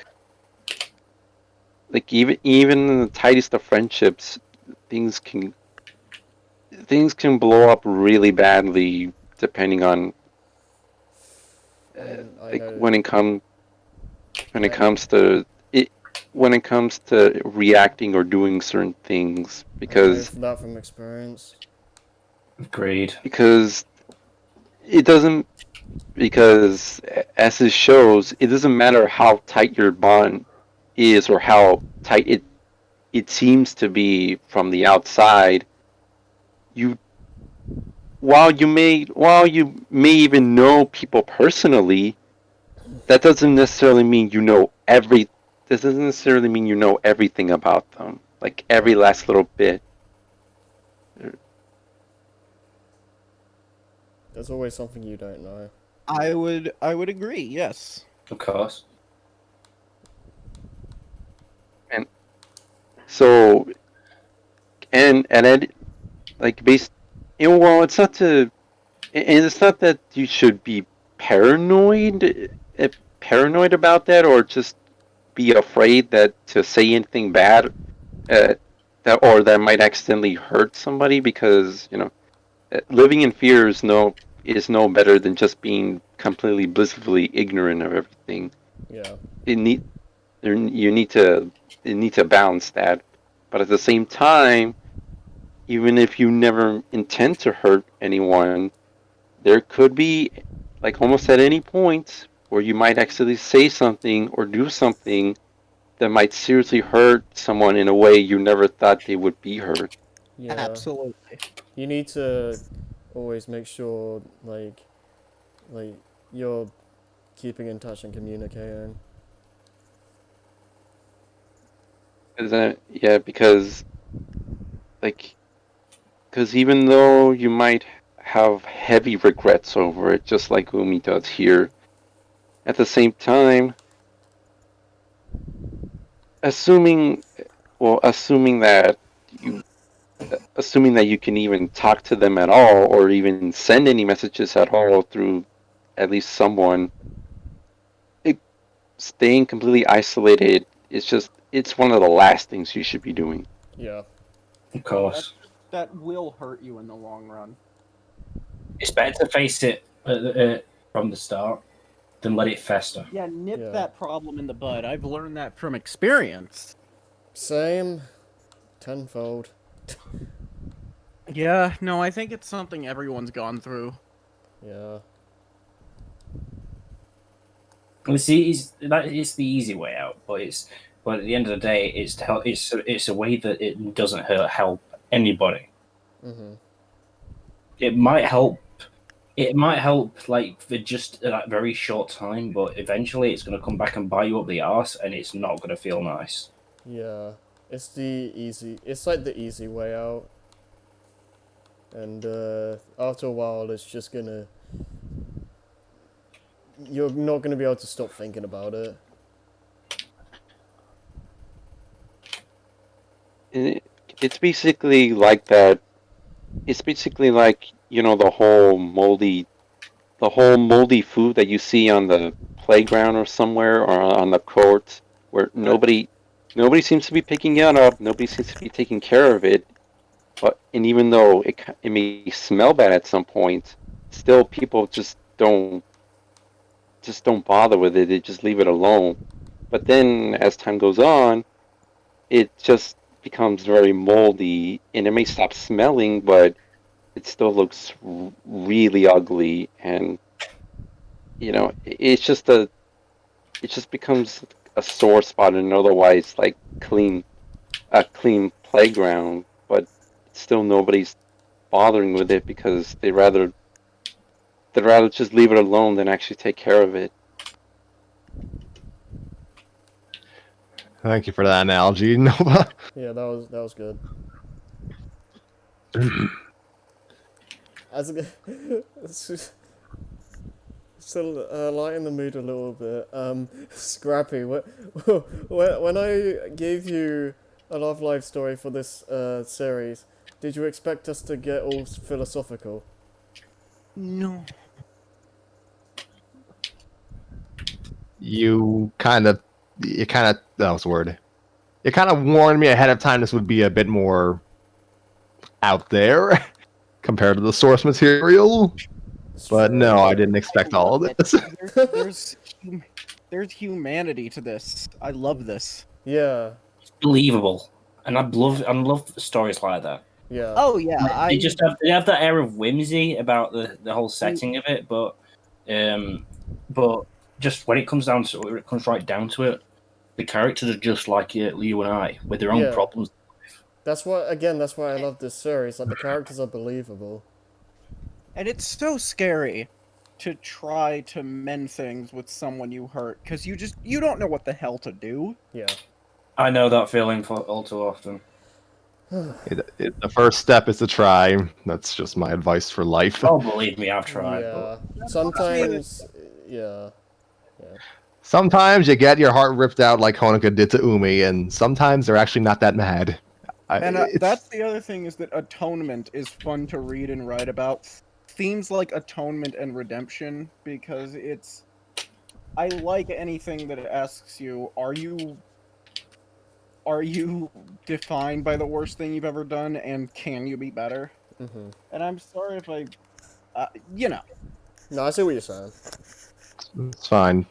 Like, even in the tightest of friendships, things can blow up really badly depending on when it comes to reacting or doing certain things, because that from experience. Agreed. Because as it shows, it doesn't matter how tight your bond is or how tight it seems to be from the outside. while you may even know people personally, that doesn't necessarily mean you know every. This doesn't necessarily mean you know everything about them, like every Yeah. last little bit. There's always something you don't know. I would agree. Yes. Of course. And so, and it, like based, well, it's not to, and it's not that you should be paranoid, paranoid about that, or just be afraid that to say anything bad, uh, that might accidentally hurt somebody, because living in fear is no better than just being completely blissfully ignorant of everything. Yeah. It need you need to balance that, but at the same time, even if you never intend to hurt anyone, there could be, like, almost at any point where you might actually say something or do something that might seriously hurt someone in a way you never thought they would be hurt. Yeah. Absolutely. You need to always make sure, like you're keeping in touch and communicating. Is that, yeah, like because even though you might have heavy regrets over it, just like Umi does here, at the same time, assuming assuming that you can even talk to them at all, or even send any messages at all through at least someone, it, staying completely isolated is it's one of the last things you should be doing. Yeah. Of course. That will hurt you in the long run. It's better to face it from the start than let it fester. Yeah, nip Yeah. that problem in the bud. I've learned that from experience. Same. Tenfold. Yeah, no, I think it's something everyone's gone through. Yeah. And see, it's the easy way out, but at the end of the day, it's to help. It's a way that it doesn't help anybody. Mhm. It might help. It might help, like, for just that very short time, but eventually it's going to come back and bite you up the arse, and it's not going to feel nice. Yeah. It's the easy. It's like the easy way out. And after a while, it's just gonna. You're not gonna be able to stop thinking about it. It, it's basically like that. It's basically like, the whole moldy food that you see on the playground or somewhere, or on the court, where nobody seems to be picking it up, nobody seems to be taking care of it. And even though it may smell bad at some point, still people just don't bother with it. They just leave it alone. But then as time goes on, it just becomes very moldy, and it may stop smelling, but it still looks really ugly. And it just becomes a sore spot in an otherwise, like, clean playground. But still nobody's bothering with it, because they'd rather just leave it alone than actually take care of it. Thank you for that analogy, Nova. Yeah, that was good. As a, still lighten the mood a little bit. Scrappy, when I gave you a Love Life story for this series, did you expect us to get all philosophical? No. You kind of, that was the word. You kind of warned me ahead of time this would be a bit more out there compared to the source material. It's But true. no, I didn't expect all of this. There's humanity to this. I love this. Yeah, It's believable, and I love stories like that. yeah, Oh yeah, They have that air of whimsy about the whole setting of it, but just when it comes right down to it, the characters are just like you and I, with their own Yeah. problems. That's why I love this series. Like, the characters are believable. And it's so scary to try to mend things with someone you hurt, because you don't know what the hell to do. Yeah. I know that feeling for all too often. The first step is to try. That's just my advice for life. Oh, believe me, I've tried. Yeah. But Sometimes, yeah. Sometimes you get your heart ripped out like Honoka did to Umi, and sometimes they're actually not that mad. And It's- that's the other thing, is that atonement is fun to read and write about. Themes like atonement and redemption, because I like anything that asks you, are you defined by the worst thing you've ever done, and can you be better? Mm-hmm. And I'm sorry if I, No, I see what you're saying. It's fine.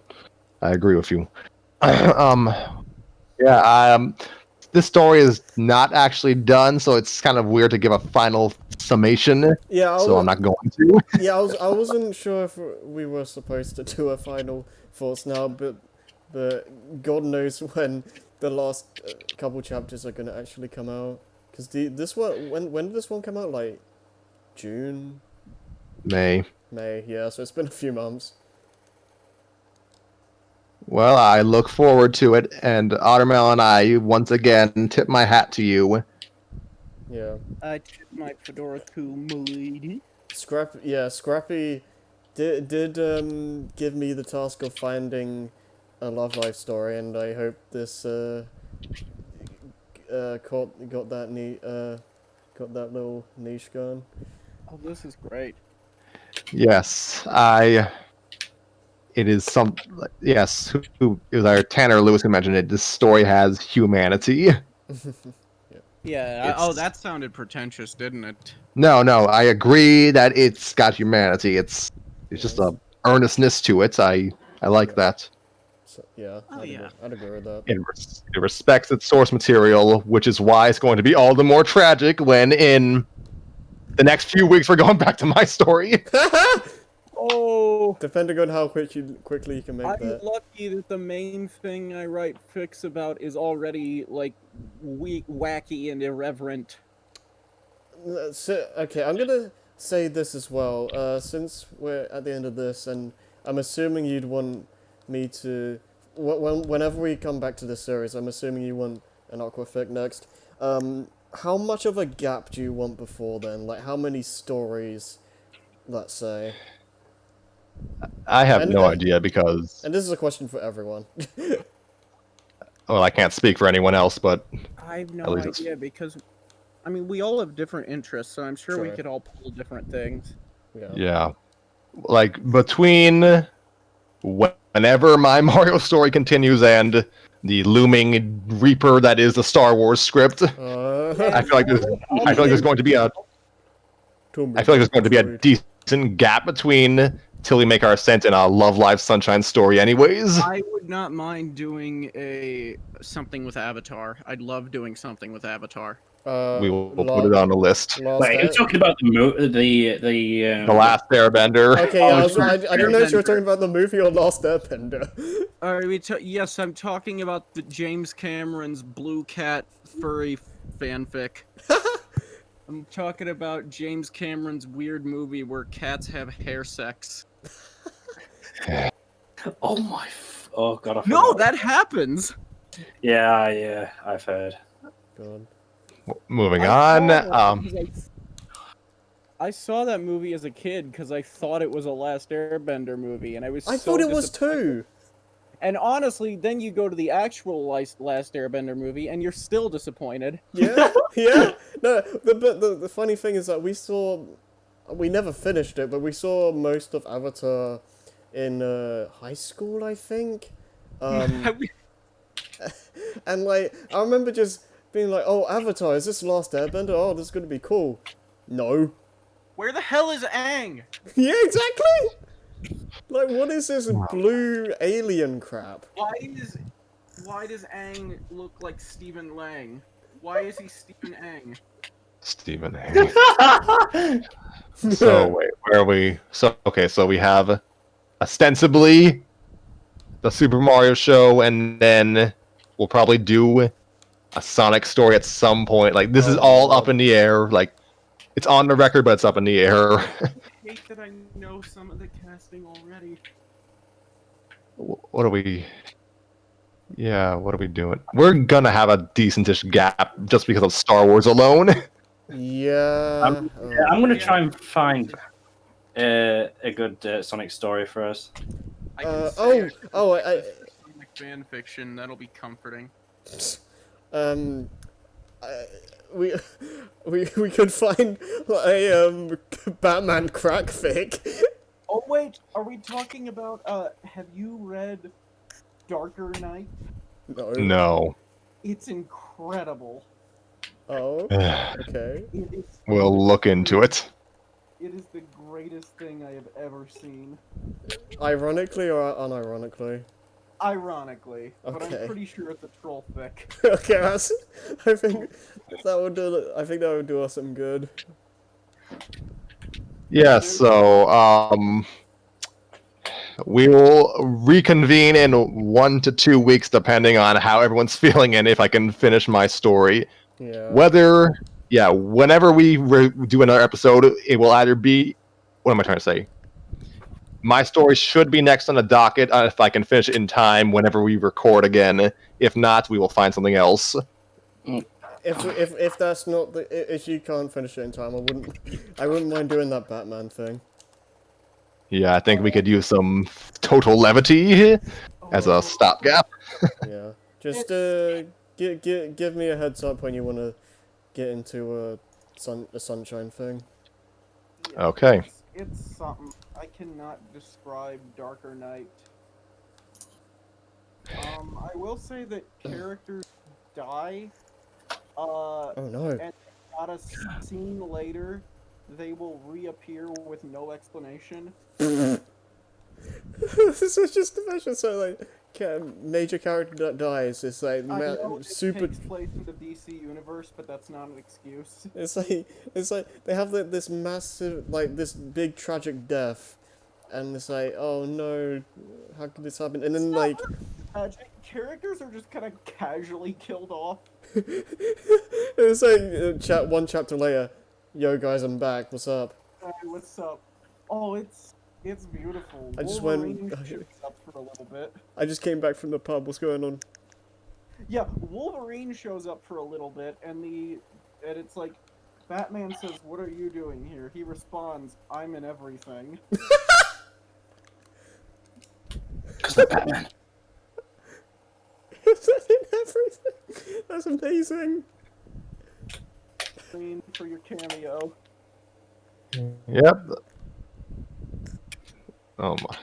I agree with you. Yeah. This story is not actually done, so it's kind of weird to give a final summation. Yeah, So I'm not going to. Yeah, I wasn't sure if we were supposed to do a final thoughts now, but God knows when the last couple chapters are gonna actually come out. Cause this one, when did this one come out? Like June, May. May. Yeah, so it's been a few months. Well, I look forward to it, and Ottermel and I once again tip my hat to you. Yeah, I tip my fedora to milady. Scrappy did give me the task of finding a love life story, and I hope this got that little niche going. Oh, this is great. Yes, It is some. Yes, who it was our Tanner Lewis who mentioned it. This story has humanity. Yeah. It's- That sounded pretentious, didn't it? No, I agree that it's got humanity. It's just a earnestness to it. I like that. So, yeah, Oh, yeah. I'd agree with that. It respects its source material, which is why it's going to be all the more tragic when in the next few weeks we're going back to my story. Oh, Depending on how quickly you can make I'm that. lucky that the main thing I write fics about is already, like, wacky and irreverent. So, okay, I'm gonna say this as well. Since we're at the end of this, and I'm assuming you'd want me to, whenever we come back to this series, I'm assuming you want an Aquafic next. How much of a gap do you want before then? Like, how many stories, let's say? I have And- no idea because, And this is a question for everyone. well, I can't speak for anyone else, but I have At no least it's- idea, because, I mean, we all have different interests, so I'm sure we Sure. could all pull different things. yeah, like between whenever my Mario story continues and the looming Reaper that is the Star Wars script, I feel like there's going to be a decent gap between till we make our Ascent and a Love Live Sunshine story, anyways. I would not mind doing something with Avatar. I'd love doing something with Avatar. We will put it on the list. Wait, you're talking about the The Last Airbender. Okay, yeah, I didn't know if you were talking about the movie or Last Airbender. Yes, I'm talking about the James Cameron's Blue Cat furry fanfic. I'm talking about James Cameron's weird movie where cats have hair sex. Oh my! Oh god! I No, forgot. that happens. Yeah, I've heard. God. Moving I on. saw that because I saw that movie as a kid because I thought it was a Last Airbender movie, and I was. I so thought it was disappointed. too. And honestly, then you go to the actual Last Airbender movie, and you're still disappointed. Yeah, yeah. No, the funny thing is that we never finished it, but we saw most of Avatar in high school, I think. And like, I remember just being like, "Oh, Avatar, is this Last Airbender? Oh, this is gonna be cool." No. Where the hell is Aang? Yeah, exactly. Like, what is this blue alien crap? Why does Aang look like Stephen Lang? Why is he Stephen Aang? Stephen A. So wait, where are we? So we have ostensibly the Super Mario show, and then we'll probably do a Sonic story at some point. Like this is all up in the air. Like it's on the record, but it's up in the air. hate that I know some of the casting already. What are we? Yeah, what are we doing? We're gonna have a decentish gap just because of Star Wars alone. Yeah. I'm gonna Yeah. try and find a good Sonic story for us. I can Uh, say oh, I can oh, write I- this for Sonic fan fiction. That'll be comforting. um, we we could find a Batman crack fic. Oh wait, are we talking about? Have you read Darker Knight? No. No. It's incredible. Oh. Okay. It is. We'll look into it. It is the greatest thing I have ever seen. Ironically or unironically? Ironically, but Okay. I'm pretty sure it's a troll fic. Okay, I think that would do. I think that would do us some good. Yeah, so we will reconvene in 1 to 2 weeks, depending on how everyone's feeling and if I can finish my story. Yeah. Whenever we do another episode, it will either be. What am I trying to say? My story should be next on the docket if I can finish it in time whenever we record again. If not, we will find something else. If that's not if you can't finish it in time, I wouldn't mind doing that Batman thing. Yeah, I think we could use some total levity as a stopgap. Yeah. Just give me a heads up when you want to get into a sunshine thing. Yeah, Okay. It's something. I cannot describe Darker Knight. I will say that characters die. Oh no. And not a scene later, they will reappear with no explanation. This is just imagine so like major character that dies. It's like I know it super. takes place in the DC universe, but that's not an excuse. It's like they have this massive this big tragic death, and it's like, oh no, how could this happen? And then like Characters are just kind of casually killed off. it's like one chapter later, yo guys, I'm back. What's up? Hey, what's up? Oh, it's beautiful. I just Wolverine went- shows up for a little bit. I just came back from the pub. What's going on? Yeah, Wolverine shows up for a little bit, and it's like, Batman says, "What are you doing here?" He responds, "I'm in everything." Because they're Batman. Everything. That's amazing. Wolverine for your cameo. Yep. Oh my.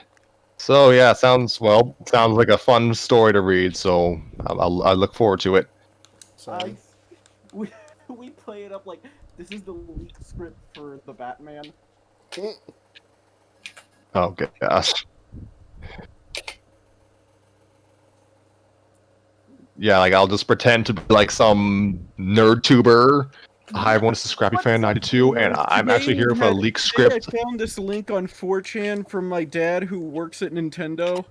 So yeah, sounds like a fun story to read. So I look forward to it. So We play it up like this is the leaked script for the Batman. Oh gosh. Yeah, like I'll just pretend to be like some nerd tuber. Hi everyone, this is Scrappy Fan 92, and I'm actually here for a leaked script. I found this link on 4chan from my dad who works at Nintendo.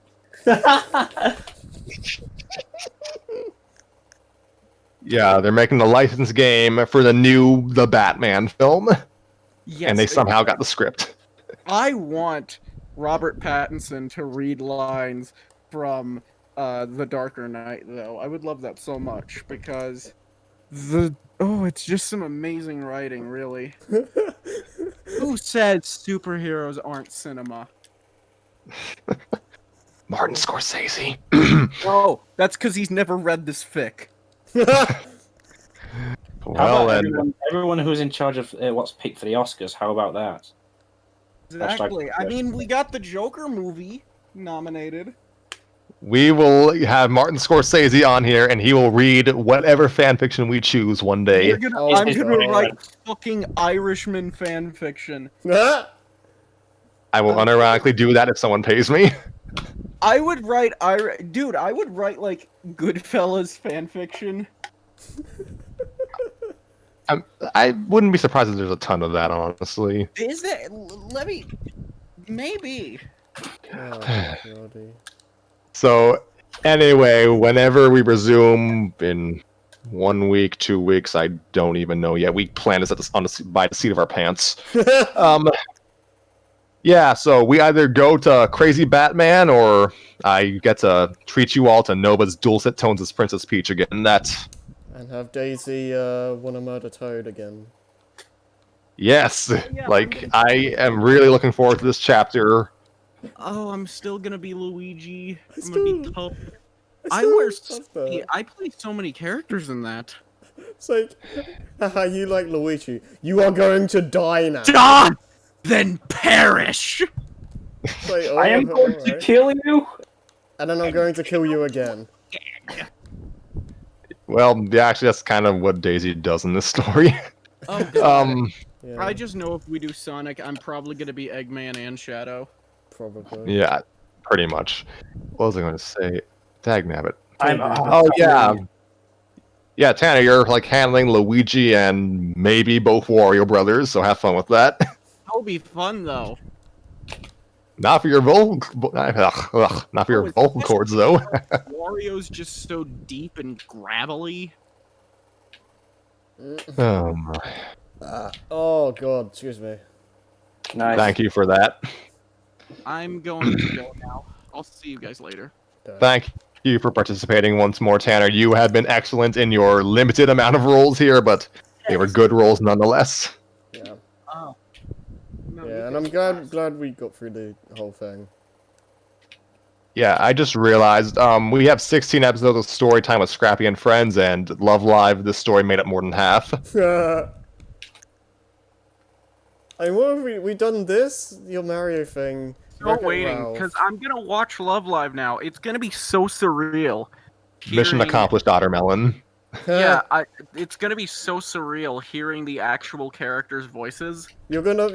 Yeah, they're making the license game for the Batman film, Yes, and they somehow got the script. I want Robert Pattinson to read lines from The Darker Knight, though. I would love that so much because it's just some amazing writing, really. Who said superheroes aren't cinema? Martin Scorsese. Oh, that's because he's never read this fic. How Well, about then everyone who's in charge of what's picked for the Oscars? How about that? Exactly. I mean, we got the Joker movie nominated. we will have Martin Scorsese on here, and he will read whatever fan fiction we choose one day. I'm gonna God. write fucking Irishman fan fiction. I will unironically do that if someone pays me. I would write I would write like Goodfellas fan fiction. I wouldn't be surprised if there's a ton of that, honestly. Is there? Let me. Maybe. Oh, Lordy. So, anyway, whenever we resume in 1 week, 2 weeks, I don't even know yet. We plan this by the seat of our pants. Yeah, so we either go to Crazy Batman, or I get to treat you all to Nova's dulcet tones as Princess Peach again. That's And have Daisy wanna murder Toad again. yes. Yeah, Like I am really looking forward to this chapter. Oh, I'm still gonna be Luigi. I I'm gonna be still- Toad. I I still wear. love that. I play so many characters in that. It's like, haha, you like Luigi. You are going to die now. Die, then perish. It's like, I am oh, going to alright. kill you. And then I'm going to kill you again. Well, yeah, actually, that's kind of what Daisy does in this story. Oh god. Yeah, I just know if we do Sonic, I'm probably gonna be Eggman and Shadow. probably. Yeah, pretty much. What was I going to say? Dagnabbit. I'm. Oh yeah, yeah, Tanner, you're like handling Luigi and maybe both Wario brothers, so have fun with that. That'll be fun though. Not for your vocal, not for your it's vocal just- cords though. Wario's just so deep and gravelly. Oh my. Oh god, excuse me. Nice. Thank you for that. I'm going to go now. I'll see you guys later. Thank you for participating once more, Tanner. You have been excellent in your limited amount of roles here, but they were good roles nonetheless. Yeah. Oh. No, Yeah, you and guys I'm glad we got through the whole thing. Yeah, I just realized we have 16 episodes of story time with Scrappy and Friends, and Love Live, this story made up more than half. I mean, what have we done this? Your Mario thing. Still Wreck-It waiting, Ralph. because I'm gonna watch Love Live now. It's gonna be so surreal. Mission hearing- accomplished, Ottermelon. Yeah, it's gonna be so surreal hearing the actual characters' voices. You're gonna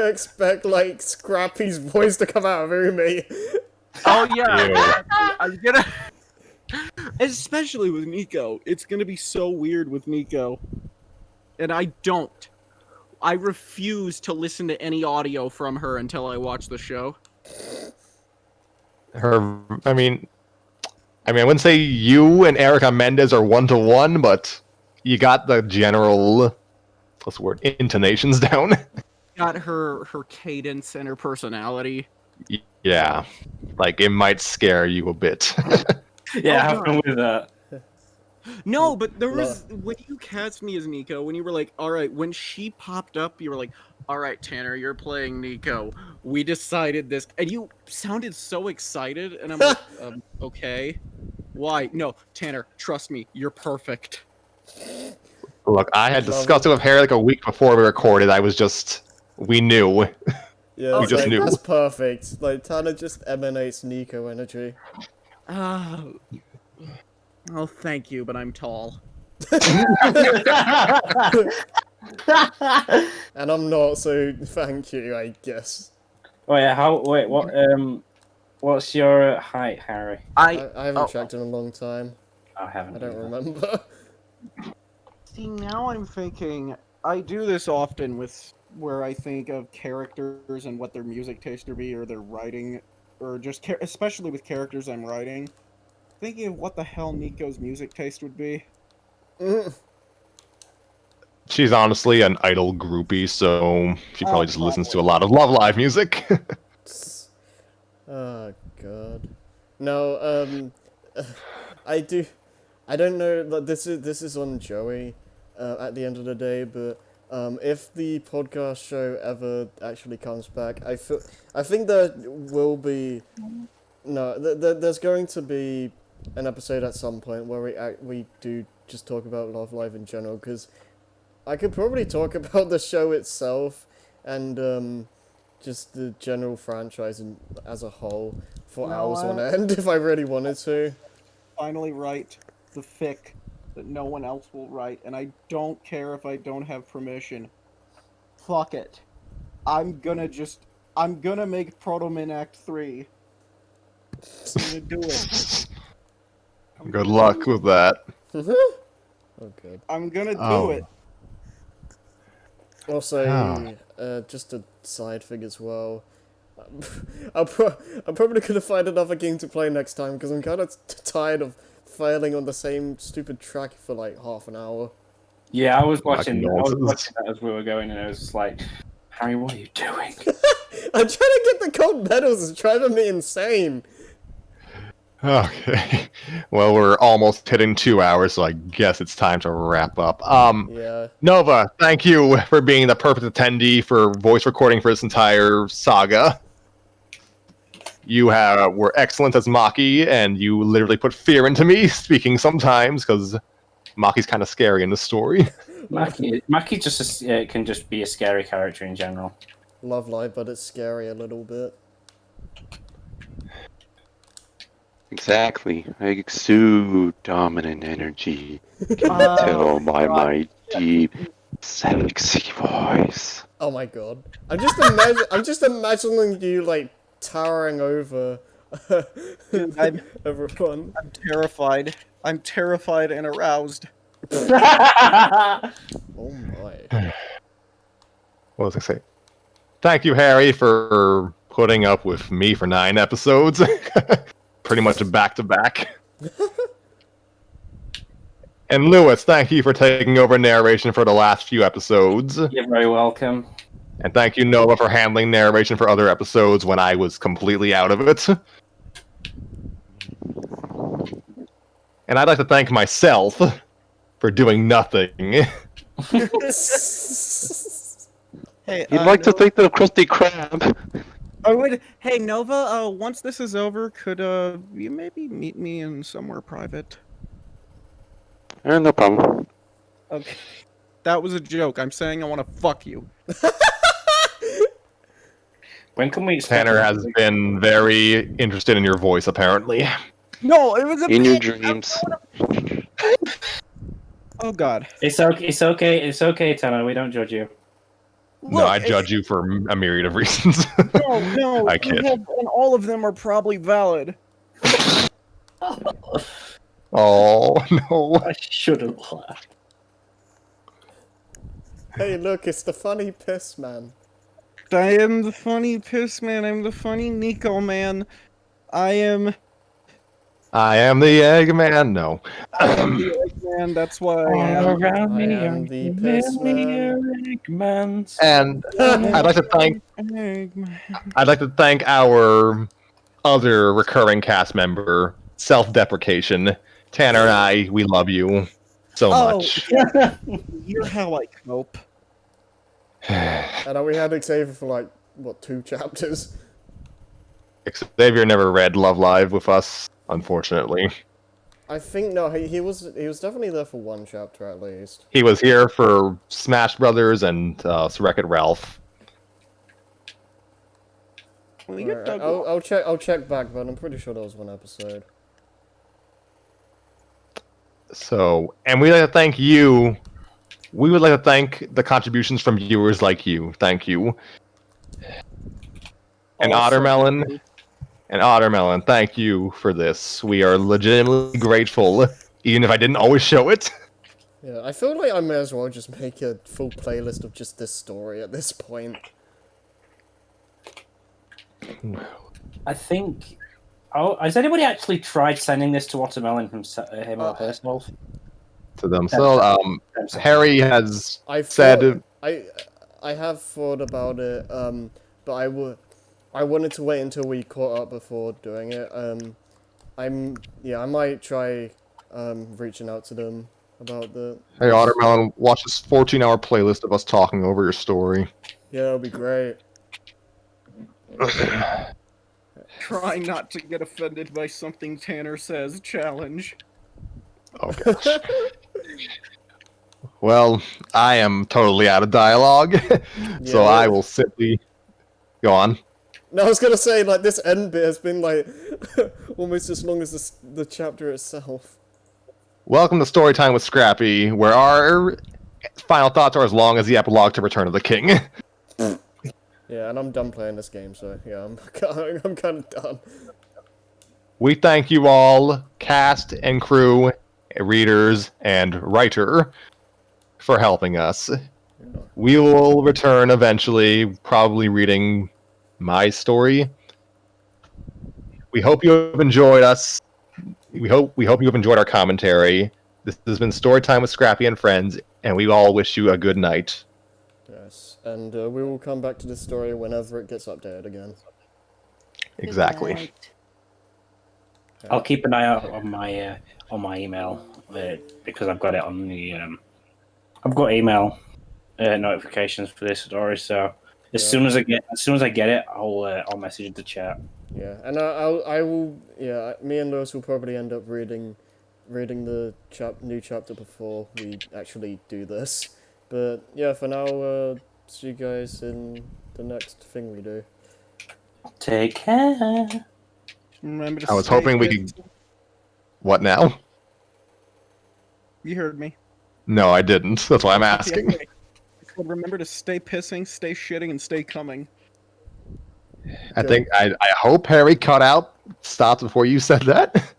expect like Scrappy's voice to come out of Umi. Oh yeah, Ew. exactly. I'm gonna, especially with Nico. It's gonna be so weird with Nico, and I refuse to listen to any audio from her until I watch the show. I mean, I wouldn't say you and Erica Mendez are 1-to-1, but you got the general, what's the word, intonations down. Got her cadence and her personality. Yeah, like it might scare you a bit. Yeah, Oh, have fun with that. No, but there was when you cast me as Nico, when you were like, all right, when she popped up, you were like, all right, Tanner, you're playing Nico. We decided this, and you sounded so excited, and I'm like, okay, why? No, Tanner, trust me, you're perfect. Look, I had Love discussed it with Harry like a week before we recorded. we knew. Yeah, We it's just like, knew. that's perfect. Like Tanner just emanates Nico energy. Oh, thank you, but I'm tall. And I'm not, so thank you, I guess. Oh yeah. Wait. What? What's your height, Harry? I haven't checked in a long time. I haven't. I don't either. remember. See, now I'm thinking, I do this often with where I think of characters and what their music taste would be, or their writing, or just especially with characters I'm writing, thinking of what the hell Nico's music taste would be. She's honestly an idol groupie, so she probably just listens to a lot of Love Live music. Oh god. No, I don't know. Like, this is on Joey. At the end of the day, but if the podcast show ever actually comes back, I think there will be. No, there's going to be an episode at some point where we do just talk about Love Live in general, because I could probably talk about the show itself and just the general franchise as a whole for hours on end if I really wanted to. Finally write the fic that no one else will write, and I don't care if I don't have permission. Fuck it. I'm gonna make Proto Man Act 3. I'm gonna do it. Good luck with that. Oh god. I'm gonna do Oh. it. Also, just a side thing as well. I'm probably gonna find another game to play next time because I'm kind of tired of failing on the same stupid track for like half an hour. Yeah, I was watching. I was nonsense. watching that as we were going, and I was just like, Harry, what are you doing? I'm trying to get the gold medals. It's driving me insane. Okay. Well, we're almost hitting 2 hours, so I guess it's time to wrap up. Yeah. Nova, thank you for being the perfect attendee for voice recording for this entire saga. You were excellent as Maki, and you literally put fear into me speaking sometimes, because Maki's kind of scary in the story. Maki just can just be a scary character in general. Love life, but it's scary a little bit. Exactly. I exude dominant energy. Can you tell by my deep, sexy voice? Oh my god. I'm just imagining you like towering over everyone. I'm terrified. I'm terrified and aroused. Oh my. What was I say? Thank you, Harry, for putting up with me for 9 episodes. Pretty much back to back. And Lewis, thank you for taking over narration for the last few episodes. You're very welcome. And thank you, Nova, for handling narration for other episodes when I was completely out of it. And I'd like to thank myself for doing nothing. Hey, You'd like to thank the Krusty Krab. I would. Hey, Nova. Once this is over, could you maybe meet me in somewhere private? No problem. Okay. That was a joke. I'm saying I want to fuck you. When can we expect Tanner has been very interested in your voice, apparently. No, it was a In your bit- dreams. Oh God. It's okay. It's okay, Tanner. We don't judge you. No, I judge you for a myriad of reasons. No, I kid. and all of them are probably valid. Oh, no. I shouldn't laugh. Hey, look, it's the funny piss man. I am the funny piss man. I'm the funny Nico man. I am I am the Eggman. No. the Eggman. That's why I am. Around I me am are the piss man. Eggmans. And I'd like to thank Eggman. our other recurring cast member, Self-Deprecation. Tanner and I, we love you so much. Yeah. You're how I cope. And we had Xavier for like, what, 2 chapters? Xavier never read Love Live with us, unfortunately. I think, no, he was definitely there for 1 chapter at least. He was here for Smash Brothers and Wreck-It Ralph. Well, you Alright, I'll check back, but I'm pretty sure there was 1 episode. So, and we'd like to thank you. We would like to thank the contributions from viewers like you. Thank you. And Ottermelon. And Ottermelon, thank you for this. We are legitimately grateful, even if I didn't always show it. Yeah, I feel like I may as well just make a full playlist of just this story at this point. I think. Oh, has anybody actually tried sending this to Watermelon from him or herself? To themselves. Harry has said. I have thought about it, but I wanted to wait until we caught up before doing it. I might try reaching out to them about the. Hey, Ottermelon, watch this 14-hour playlist of us talking over your story. Yeah, that'll be great. Try not to get offended by something Tanner says. Challenge. Oh gosh. Well, I am totally out of dialogue, so Yeah. I will simply go on. No, I was gonna say, like, this end bit has been like almost as long as the chapter itself. Welcome to Storytime with Scrappy, where our final thoughts are as long as the epilogue to Return of the King. Yeah, and I'm done playing this game, so yeah, I'm kind of done. We thank you all, cast and crew, readers, and writer, for helping us. We will return eventually, probably reading my story. We hope you have enjoyed us. We hope you have enjoyed our commentary. This has been Storytime with Scrappy and Friends, and we all wish you a good night. Yes. and we will come back to this story whenever it gets updated again. Exactly. Good night. I'll keep an eye out on my email because I've got it on the I've got email notifications for this story. So as Yeah. soon as I get it, I'll message the chat. Yeah, and I will. Yeah, me and Lewis will probably end up reading the new chapter before we actually do this. But yeah, for now, see you guys in the next thing we do. Take care. Remember to I was stay hoping we pissed. could. What now? You heard me. No, I didn't. That's why I'm asking. Yeah, I said remember to stay pissing, stay shitting, and stay coming. I hope Harry cut out stops before you said that.